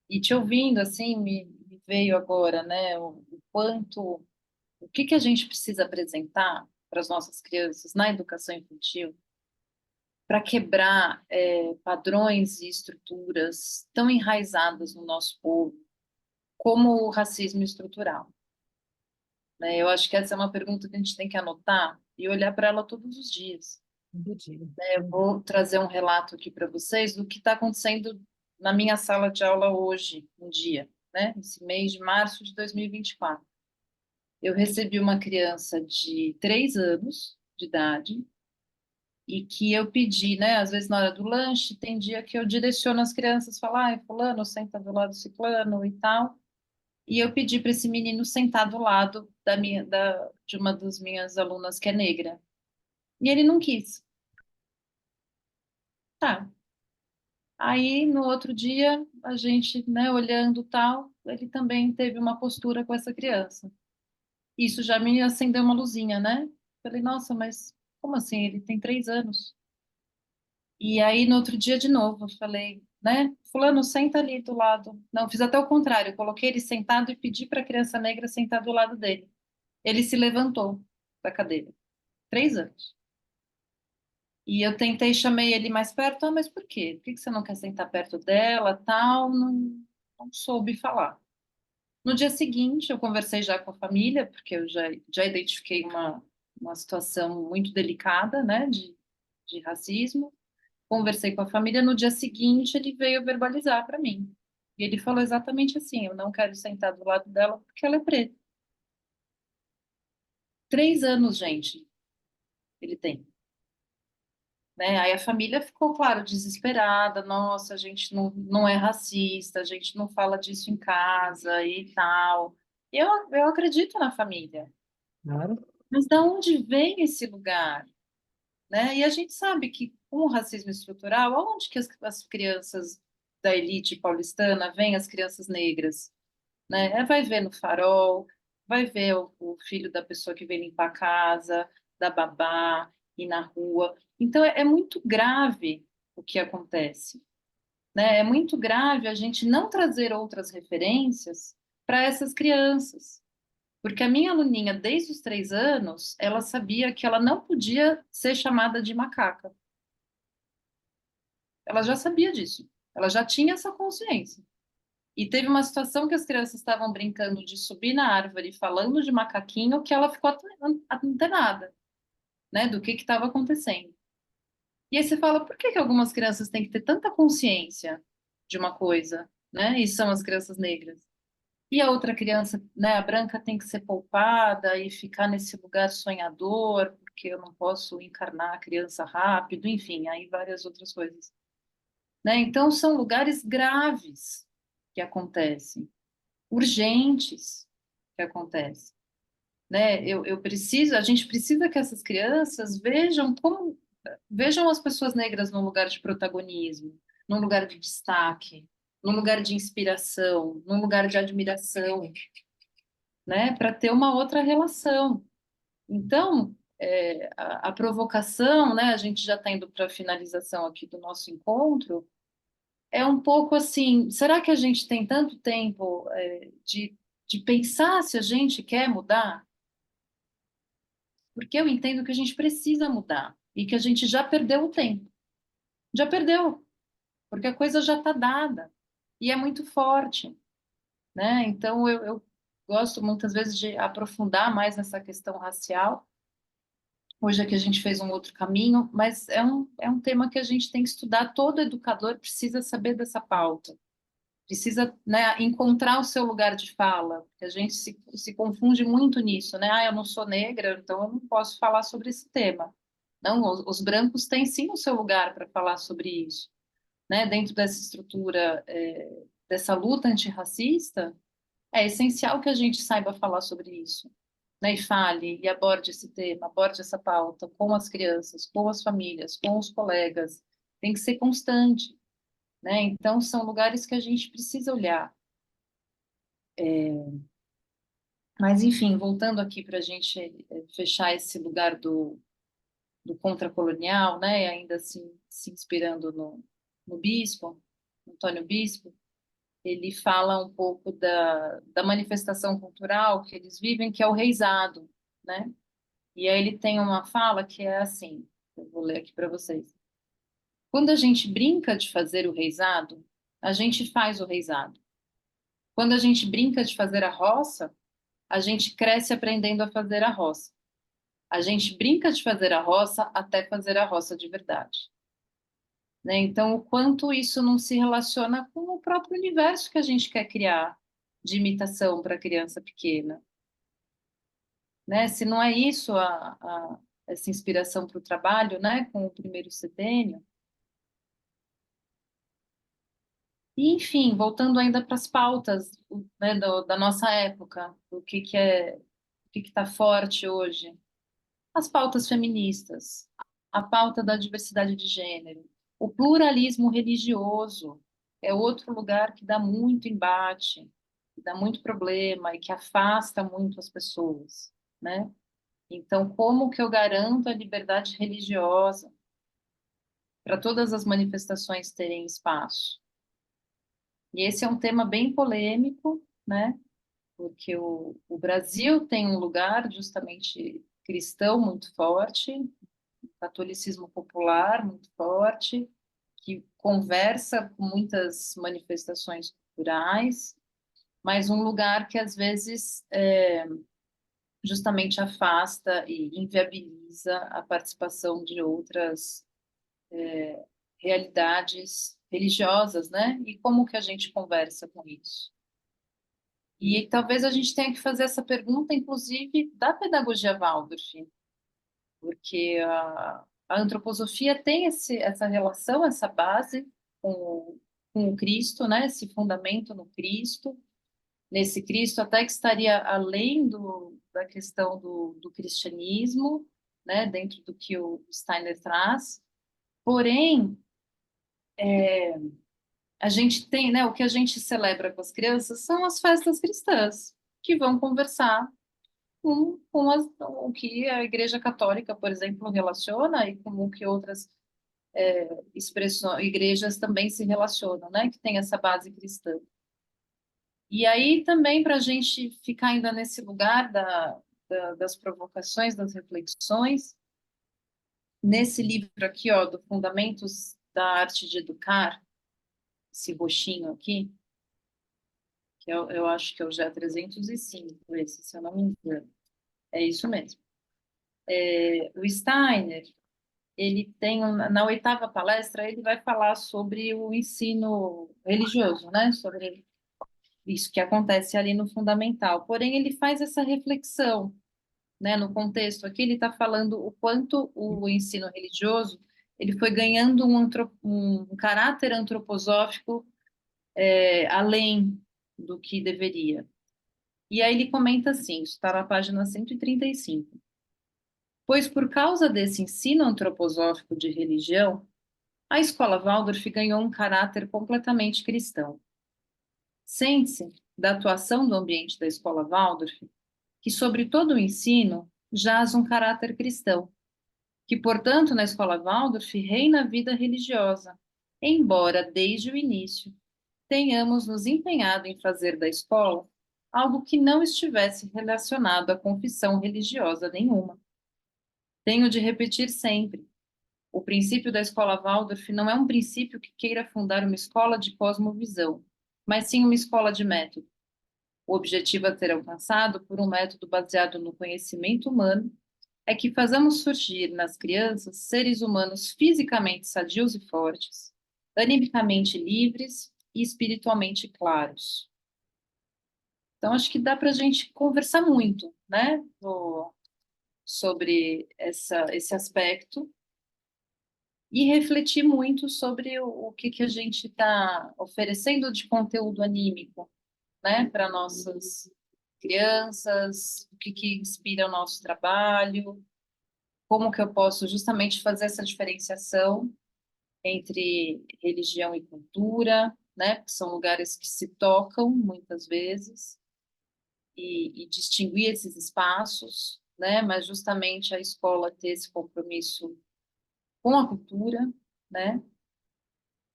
e te ouvindo, assim, me veio agora, né? O que a gente precisa apresentar para as nossas crianças na educação infantil para quebrar padrões e estruturas tão enraizadas no nosso povo, como o racismo estrutural, né? Eu acho que essa é uma pergunta que a gente tem que anotar e olhar para ela todos os dias. Todo dia. Eu vou trazer um relato aqui para vocês do que está acontecendo na minha sala de aula hoje, um dia, né? Esse mês de março de 2024. Eu recebi uma criança de 3 anos de idade e que eu pedi, né? Às vezes na hora do lanche, tem dia que eu direciono as crianças, falar, ai, fulano, senta do lado do ciclano e tal. E eu pedi para esse menino sentar do lado de uma das minhas alunas que é negra. E ele não quis. Tá. Aí, no outro dia, a gente, né, olhando tal, ele também teve uma postura com essa criança. Isso já me acendeu uma luzinha, né? Falei, nossa, mas como assim? Ele tem 3 anos. E aí, no outro dia, de novo, eu falei, né? Fulano, senta ali do lado. Não, fiz até o contrário. Eu coloquei ele sentado e pedi para a criança negra sentar do lado dele. Ele se levantou da cadeira. 3 anos. E eu tentei, chamei ele mais perto. Ah, mas por quê? Por que que você não quer sentar perto dela, tal? Não soube falar. No dia seguinte, eu conversei já com a família, porque eu já identifiquei uma situação muito delicada, né, de racismo. Conversei com a família. No dia seguinte, ele veio verbalizar para mim. E ele falou exatamente assim: eu não quero sentar do lado dela porque ela é preta. 3 anos, gente, ele tem. Né? Aí a família ficou, claro, desesperada. Nossa, a gente não é racista, a gente não fala disso em casa e tal. E eu acredito na família. Claro. Mas da onde vem esse lugar? Né? E a gente sabe que com o racismo estrutural, aonde que as crianças da elite paulistana veem as crianças negras? Né? Vai ver no farol, vai ver o filho da pessoa que vem limpar a casa, da babá, e na rua. Então, é muito grave o que acontece, né? É muito grave a gente não trazer outras referências para essas crianças. Porque a minha aluninha, desde os 3 anos, ela sabia que ela não podia ser chamada de macaca. Ela já sabia disso. Ela já tinha essa consciência. E teve uma situação que as crianças estavam brincando de subir na árvore falando de macaquinho que ela ficou antenada, né, do que estava acontecendo. E aí você fala, por que que algumas crianças têm que ter tanta consciência de uma coisa, né, e são as crianças negras? E a outra criança, né, a branca tem que ser poupada e ficar nesse lugar sonhador, porque eu não posso encarnar a criança rápido, enfim, aí várias outras coisas, né? Então são lugares graves que acontecem, urgentes que acontecem, né? A gente precisa que essas crianças vejam as pessoas negras num lugar de protagonismo, num lugar de destaque, num lugar de inspiração, num lugar de admiração, né? Para ter uma outra relação. Então, a provocação, né? A gente já está indo para a finalização aqui do nosso encontro. É um pouco assim, será que a gente tem tanto tempo de pensar se a gente quer mudar? Porque eu entendo que a gente precisa mudar e que a gente já perdeu o tempo. Já perdeu, porque a coisa já está dada e é muito forte, né? Então eu gosto muitas vezes de aprofundar mais nessa questão racial. Hoje aqui a gente fez um outro caminho, mas é um tema que a gente tem que estudar. Todo educador precisa saber dessa pauta. Precisa, né, encontrar o seu lugar de fala, porque a gente se confunde muito nisso, né? Ah, eu não sou negra, então eu não posso falar sobre esse tema. Não, os brancos têm sim o seu lugar para falar sobre isso, né? Dentro dessa estrutura, dessa luta antirracista, é essencial que a gente saiba falar sobre isso, né? E fale, e aborde esse tema, aborde essa pauta com as crianças, com as famílias, com os colegas. Tem que ser constante, né? Então, são lugares que a gente precisa olhar. Mas, enfim, voltando aqui para a gente fechar esse lugar do contracolonial, né? E ainda assim, se inspirando no Bispo, Antônio Bispo, ele fala um pouco da manifestação cultural que eles vivem, que é o reisado, né? E aí ele tem uma fala que é assim, eu vou ler aqui para vocês. Quando a gente brinca de fazer o reisado, a gente faz o reisado. Quando a gente brinca de fazer a roça, a gente cresce aprendendo a fazer a roça. A gente brinca de fazer a roça até fazer a roça de verdade. Né? Então, o quanto isso não se relaciona com o próprio universo que a gente quer criar de imitação para a criança pequena, né? Se não é isso essa inspiração para o trabalho, né, com o primeiro setênio. E, enfim, voltando ainda para as pautas, né, da nossa época, o que está forte hoje, as pautas feministas, a pauta da diversidade de gênero, o pluralismo religioso é outro lugar que dá muito embate, que dá muito problema e que afasta muito as pessoas, né? Então, como que eu garanto a liberdade religiosa para todas as manifestações terem espaço? E esse é um tema bem polêmico, né? Porque o Brasil tem um lugar justamente cristão muito forte, catolicismo popular muito forte, que conversa com muitas manifestações culturais, mas um lugar que às vezes justamente afasta e inviabiliza a participação de outras realidades religiosas, né? E como que a gente conversa com isso? E talvez a gente tenha que fazer essa pergunta, inclusive, da pedagogia Waldorf, porque a antroposofia tem essa relação, essa base com com o Cristo, né? Esse fundamento no Cristo, nesse Cristo até que estaria além da questão do cristianismo, né? Dentro do que o Steiner traz. Porém, a gente tem, né? O que a gente celebra com as crianças são as festas cristãs, que vão conversar com o que a Igreja Católica, por exemplo, relaciona e com o que outras expressões, igrejas também se relacionam, né? Que tem essa base cristã. E aí também para a gente ficar ainda nesse lugar das provocações, das reflexões, nesse livro aqui, ó, do Fundamentos da Arte de Educar, esse roxinho aqui, que eu acho que é o GE 305, esse, se eu não me engano. É isso mesmo. O Steiner, ele tem, na oitava palestra, ele vai falar sobre o ensino religioso, né? Sobre isso que acontece ali no fundamental. Porém, ele faz essa reflexão, né? No contexto aqui, ele está falando o quanto o ensino religioso ele foi ganhando um caráter antroposófico além do que deveria. E aí ele comenta assim, isso está na página 135. Pois por causa desse ensino antroposófico de religião, a escola Waldorf ganhou um caráter completamente cristão. Sente-se, da atuação do ambiente da escola Waldorf, que sobre todo o ensino jaz um caráter cristão, que, portanto, na escola Waldorf reina a vida religiosa, embora, desde o início, tenhamos nos empenhado em fazer da escola algo que não estivesse relacionado a confissão religiosa nenhuma. Tenho de repetir sempre: o princípio da escola Waldorf não é um princípio que queira fundar uma escola de cosmovisão, mas sim uma escola de método. O objetivo a ser alcançado por um método baseado no conhecimento humano é que façamos surgir nas crianças seres humanos fisicamente sadios e fortes, animicamente livres e espiritualmente claros. Então, acho que dá para a gente conversar muito, né, sobre esse aspecto e refletir muito sobre o que a gente está oferecendo de conteúdo anímico, né, para nossas crianças, o que inspira o nosso trabalho, como que eu posso justamente fazer essa diferenciação entre religião e cultura, né? Porque são lugares que se tocam muitas vezes, e distinguir esses espaços, né? Mas justamente a escola ter esse compromisso com a cultura, né?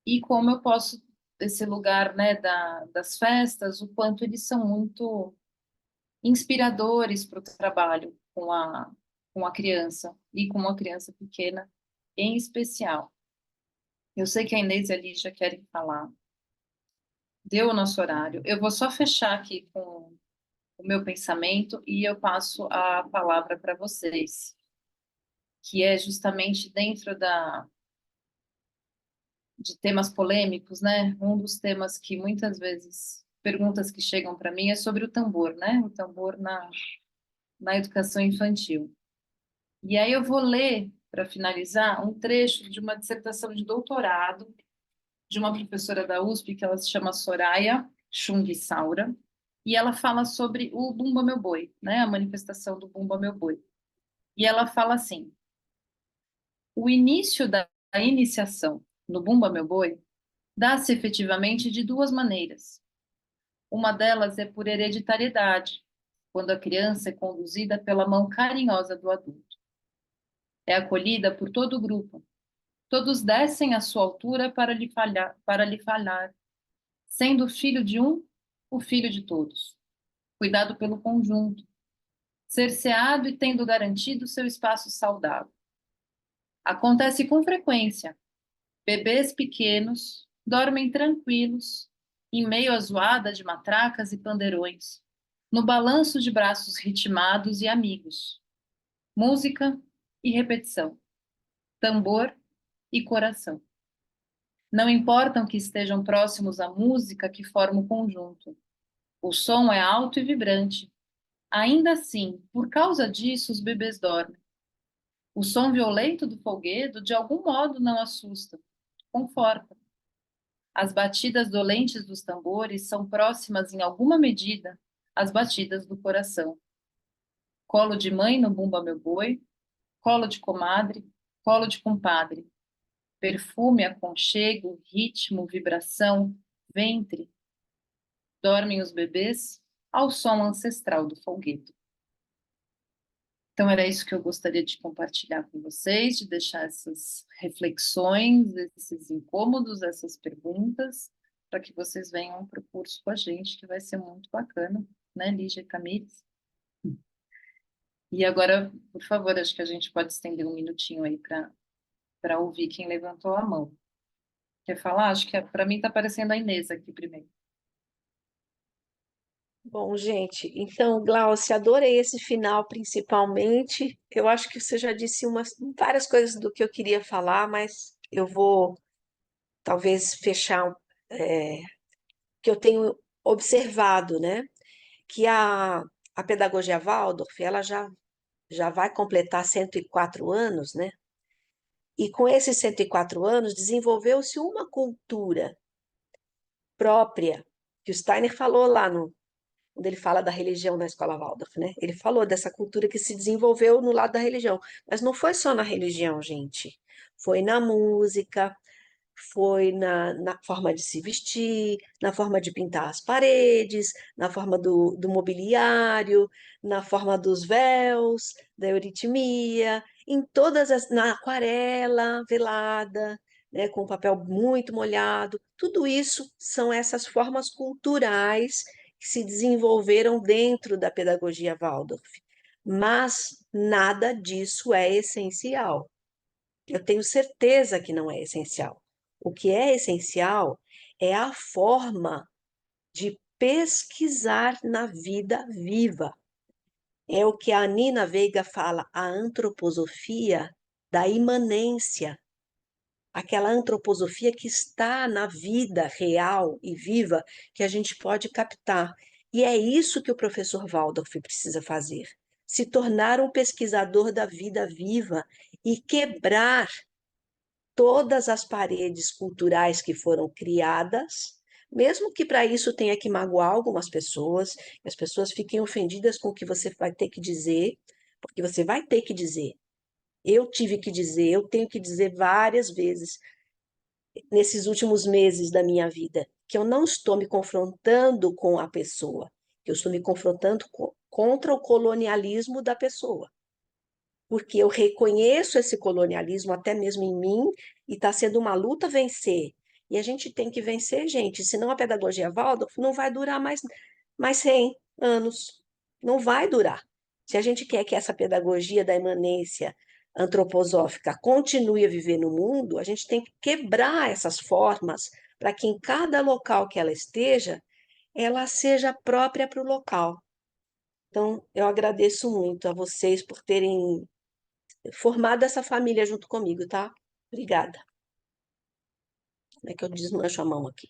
E como eu posso, esse lugar, né, das festas, o quanto eles são muito inspiradores para o trabalho com a criança, e com uma criança pequena em especial. Eu sei que a Inês e a Lígia querem falar. Deu o nosso horário. Eu vou só fechar aqui com o meu pensamento e eu passo a palavra para vocês, que é justamente dentro de temas polêmicos, né? Um dos temas que muitas vezes, perguntas que chegam para mim é sobre o tambor, né? O tambor na educação infantil. E aí eu vou ler, para finalizar, um trecho de uma dissertação de doutorado de uma professora da USP, que ela se chama Soraya Chung Saura, e ela fala sobre o Bumba Meu Boi, né? A manifestação do Bumba Meu Boi. E ela fala assim: o início da iniciação no Bumba Meu Boi dá-se efetivamente de duas maneiras. Uma delas é por hereditariedade, quando a criança é conduzida pela mão carinhosa do adulto. É acolhida por todo o grupo. Todos descem à sua altura para lhe falar, sendo o filho de um, o filho de todos. Cuidado pelo conjunto, cerceado e tendo garantido seu espaço saudável. Acontece com frequência. Bebês pequenos dormem tranquilos, em meio à zoada de matracas e pandeirões, no balanço de braços ritmados e amigos. Música e repetição, tambor e coração. Não importam que estejam próximos à música que forma o conjunto. O som é alto e vibrante. Ainda assim, por causa disso, os bebês dormem. O som violento do folguedo, de algum modo, não assusta, conforta. As batidas dolentes dos tambores são próximas, em alguma medida, às batidas do coração. Colo de mãe no Bumba Meu Boi, colo de comadre, colo de compadre. Perfume, aconchego, ritmo, vibração, ventre. Dormem os bebês ao som ancestral do folguedo. Então, era isso que eu gostaria de compartilhar com vocês, de deixar essas reflexões, esses incômodos, essas perguntas, para que vocês venham para o curso com a gente, que vai ser muito bacana, né, Lígia e Camires? E agora, por favor, acho que a gente pode estender um minutinho aí para ouvir quem levantou a mão. Quer falar? Acho que para mim está aparecendo a Inês aqui primeiro. Bom, gente, então, Glaucia, adorei esse final, principalmente. Eu acho que você já disse várias coisas do que eu queria falar, mas eu vou talvez fechar que eu tenho observado, né? Que a pedagogia Waldorf, ela já vai completar 104 anos, né? E com esses 104 anos, desenvolveu-se uma cultura própria, que o Steiner falou lá quando ele fala da religião na escola Waldorf, né? Ele falou dessa cultura que se desenvolveu no lado da religião. Mas não foi só na religião, gente. Foi na música, foi na forma de se vestir, na forma de pintar as paredes, na forma do mobiliário, na forma dos véus, da euritmia, na aquarela velada, né, com papel muito molhado. Tudo isso são essas formas culturais que se desenvolveram dentro da pedagogia Waldorf. Mas nada disso é essencial. Eu tenho certeza que não é essencial. O que é essencial é a forma de pesquisar na vida viva. É o que a Nina Veiga fala, a antroposofia da imanência, aquela antroposofia que está na vida real e viva que a gente pode captar. E é isso que o professor Waldorf precisa fazer: se tornar um pesquisador da vida viva e quebrar todas as paredes culturais que foram criadas, mesmo que para isso tenha que magoar algumas pessoas, que as pessoas fiquem ofendidas com o que você vai ter que dizer, porque você vai ter que dizer. Eu tive que dizer, eu tenho que dizer várias vezes. nesses últimos meses da minha vida, que eu não estou me confrontando com a pessoa, que eu estou me confrontando contra o colonialismo da pessoa, porque eu reconheço esse colonialismo até mesmo em mim e está sendo uma luta vencer. E a gente tem que vencer, gente, senão a pedagogia Waldorf não vai durar mais 100 anos. Não vai durar. Se a gente quer que essa pedagogia da imanência antroposófica continue a viver no mundo, a gente tem que quebrar essas formas para que em cada local que ela esteja, ela seja própria para o local. Então, eu agradeço muito a vocês por terem formado essa família junto comigo, tá? Obrigada. Como é que eu desmancho a mão aqui?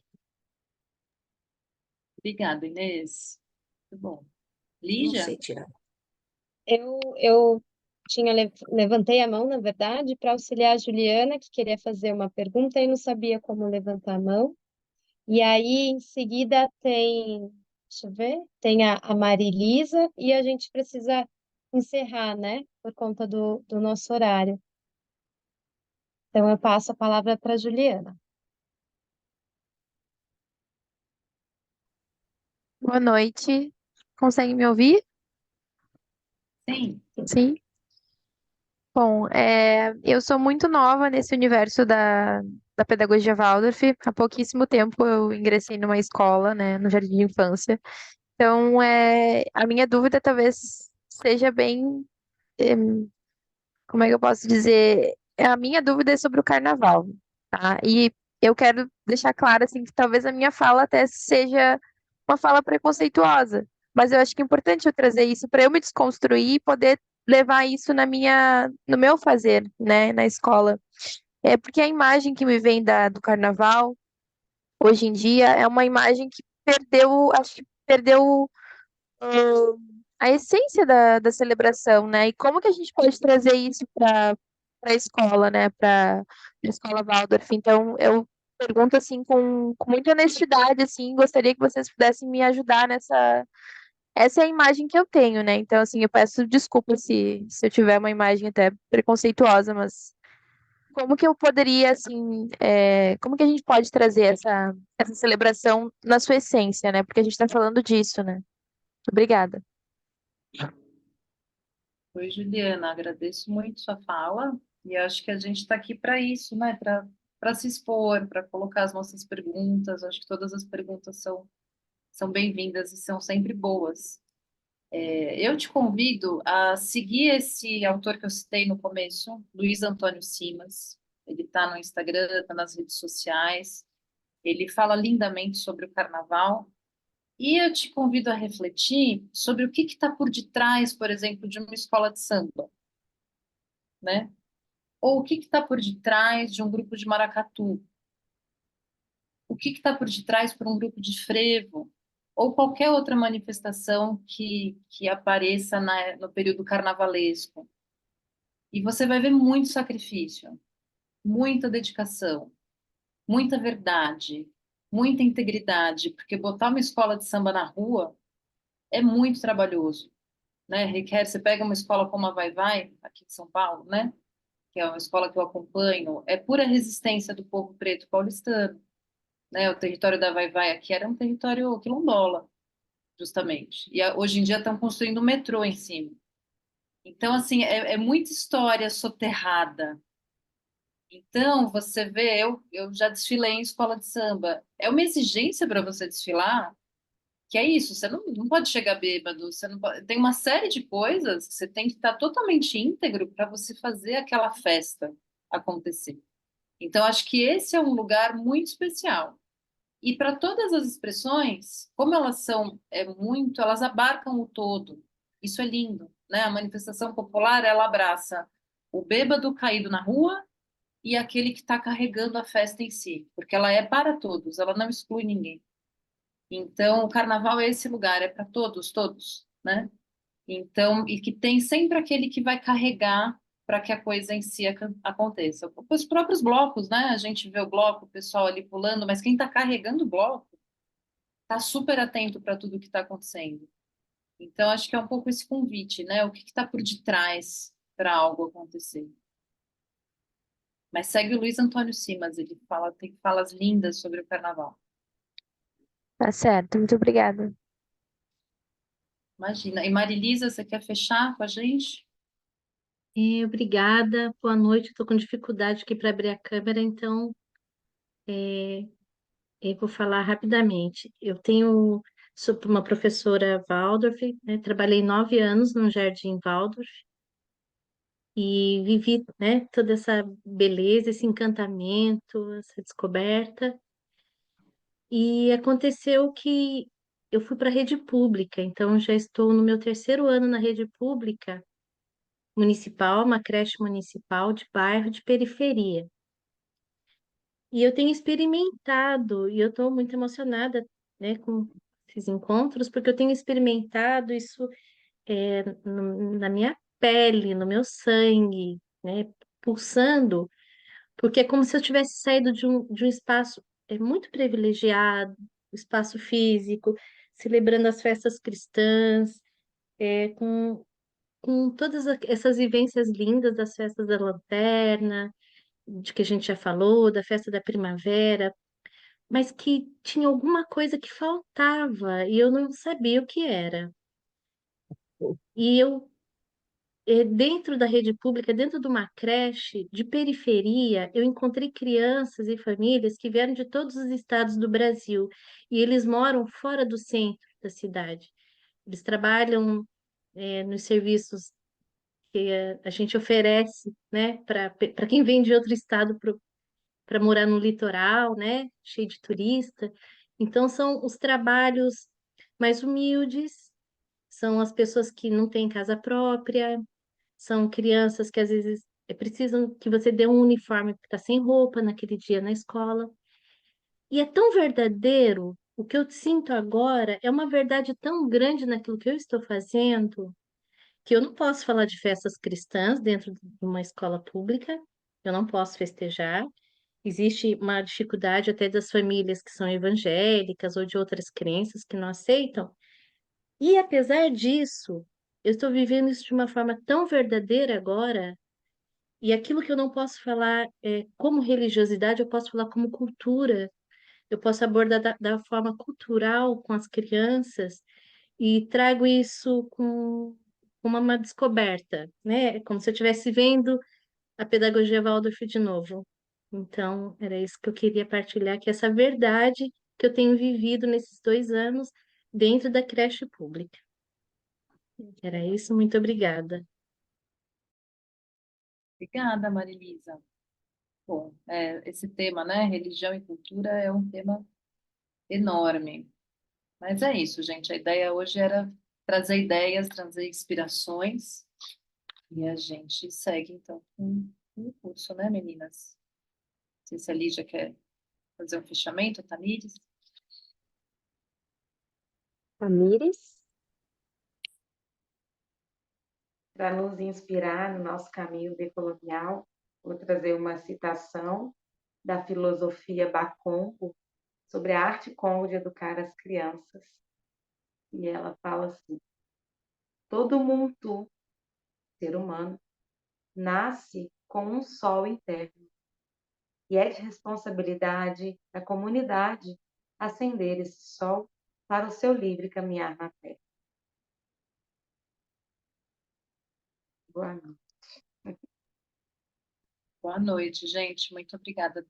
Obrigada, Inês. Muito bom. Não Lígia? sei tirar. Eu levantei a mão, na verdade, para auxiliar a Juliana, que queria fazer uma pergunta e não sabia como levantar a mão. E aí, em seguida, deixa eu ver, tem a Marilisa e a gente precisa encerrar, né, por conta do nosso horário. Então, eu passo a palavra para a Juliana. Boa noite. Consegue me ouvir? Sim. Sim. Bom, eu sou muito nova nesse universo da pedagogia Waldorf. Há pouquíssimo tempo eu ingressei numa escola, né, no jardim de infância. Então, a minha dúvida talvez seja bem, eh, como é que eu posso dizer? A minha dúvida é sobre o carnaval, tá? E eu quero deixar claro, assim, que talvez a minha fala até seja uma fala preconceituosa, mas eu acho que é importante eu trazer isso para eu me desconstruir e poder levar isso no meu fazer, né, na escola. É porque a imagem que me vem do carnaval, hoje em dia, é uma imagem que perdeu, acho que perdeu a essência da celebração, né? E como que a gente pode trazer isso para a escola, né? Para a escola Waldorf. Então, eu pergunto assim com muita honestidade, assim, gostaria que vocês pudessem me ajudar nessa. Essa é a imagem que eu tenho, né? Então, assim, eu peço desculpa se eu tiver uma imagem até preconceituosa, mas como que eu poderia, assim, como que a gente pode trazer essa celebração na sua essência, né? Porque a gente está falando disso, né? Obrigada. Oi, Juliana, agradeço muito sua fala e acho que a gente está aqui para isso, né? Para se expor, para colocar as nossas perguntas. Acho que todas as perguntas são bem-vindas e são sempre boas. Eu te convido a seguir esse autor que eu citei no começo, Luiz Antônio Simas. Ele está no Instagram, está nas redes sociais. Ele fala lindamente sobre o carnaval. E eu te convido a refletir sobre o que está por detrás, por exemplo, de uma escola de samba, né? Ou o que está por detrás de um grupo de maracatu? O que está por detrás para um grupo de frevo? Ou qualquer outra manifestação que apareça no período carnavalesco. E você vai ver muito sacrifício, muita dedicação, muita verdade, muita integridade, porque botar uma escola de samba na rua é muito trabalhoso, né? Requer, você pega uma escola como a Vai Vai, aqui de São Paulo, né? Que é uma escola que eu acompanho, é pura resistência do povo preto paulistano, né? O território da Vai Vai aqui era um território quilombola, justamente. E hoje em dia estão construindo um metrô em cima. Então, assim, é muita história soterrada. Então, você vê, eu já desfilei em escola de samba. É uma exigência para você desfilar, que é isso, você não pode chegar bêbado, você não pode, tem uma série de coisas que você tem que estar totalmente íntegro para você fazer aquela festa acontecer. Então, acho que esse é um lugar muito especial. E para todas as expressões, como elas são elas abarcam o todo. Isso é lindo, né? A manifestação popular, ela abraça o bêbado caído na rua e aquele que está carregando a festa em si, porque ela é para todos, ela não exclui ninguém. Então, o carnaval é esse lugar, é para todos, todos, né? Então, e que tem sempre aquele que vai carregar para que a coisa em si aconteça. Os próprios blocos, né? A gente vê o bloco, o pessoal ali pulando, mas quem está carregando o bloco está super atento para tudo que está acontecendo. Então, acho que é um pouco esse convite, né? O que está por detrás para algo acontecer. Mas segue o Luiz Antônio Simas, ele fala, tem falas lindas sobre o carnaval. Tá certo, muito obrigada. Imagina. E Marilisa, você quer fechar com a gente? Obrigada, boa noite. Estou com dificuldade aqui para abrir a câmera, então eu vou falar rapidamente. Sou uma professora Waldorf, né, trabalhei 9 anos no Jardim Waldorf e vivi, né, toda essa beleza, esse encantamento, essa descoberta. E aconteceu que eu fui para a rede pública, então já estou no meu terceiro ano na rede pública municipal, uma creche municipal de bairro de periferia. E eu tenho experimentado, e eu estou muito emocionada, né, com esses encontros, porque eu tenho experimentado isso na minha pele, no meu sangue, né, pulsando, porque é como se eu tivesse saído de um espaço muito privilegiado, espaço físico, celebrando as festas cristãs, com todas essas vivências lindas das festas da lanterna, de que a gente já falou, da festa da primavera, mas que tinha alguma coisa que faltava e eu não sabia o que era. E eu, dentro da rede pública, dentro de uma creche de periferia, eu encontrei crianças e famílias que vieram de todos os estados do Brasil e eles moram fora do centro da cidade. Eles trabalham, nos serviços que a gente oferece, né, para quem vem de outro estado para morar no litoral, né, cheio de turista. Então, são os trabalhos mais humildes, são as pessoas que não têm casa própria, são crianças que às vezes precisam que você dê um uniforme porque está sem roupa naquele dia na escola. E é tão verdadeiro, o que eu sinto agora é uma verdade tão grande naquilo que eu estou fazendo, que eu não posso falar de festas cristãs dentro de uma escola pública, eu não posso festejar. Existe uma dificuldade até das famílias que são evangélicas ou de outras crenças que não aceitam. E apesar disso, eu estou vivendo isso de uma forma tão verdadeira agora, e aquilo que eu não posso falar como religiosidade, eu posso falar como cultura. Eu posso abordar da forma cultural com as crianças e trago isso com uma descoberta, né? É como se eu estivesse vendo a pedagogia Waldorf de novo. Então, era isso que eu queria partilhar, que é essa verdade que eu tenho vivido nesses 2 anos dentro da creche pública. Era isso, muito obrigada. Obrigada, Marilisa. Bom, esse tema, né, religião e cultura é um tema enorme. Mas é isso, gente. A ideia hoje era trazer ideias, trazer inspirações. E a gente segue, então, com o curso, né, meninas? Não sei se a Lígia quer fazer um fechamento, Tamires? Tamires? Para nos inspirar no nosso caminho decolonial, vou trazer uma citação da filosofia Bakongo sobre a arte Congo de educar as crianças. E ela fala assim: todo mundo, ser humano, nasce com um sol interno e é de responsabilidade da comunidade acender esse sol para o seu livre caminhar na Terra. Boa noite. Boa noite, gente. Muito obrigada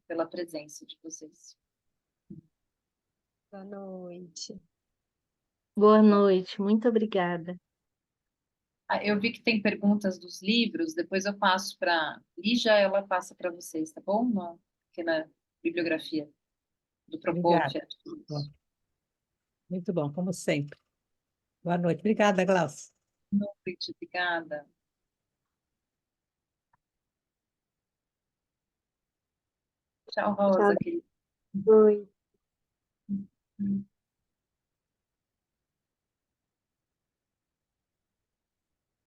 pela presença de vocês. Boa noite. Boa noite, muito obrigada. Ah, eu vi que tem perguntas dos livros, depois eu passo para Lígia, ela passa para vocês, tá bom? Uma pequena bibliografia do Obrigada. Propóquio. Bom, muito bom, como sempre. Boa noite. Obrigada, Glaucia. Noite, obrigada. Tchau, Tchau, Rosa, querida. boa noite. Hum.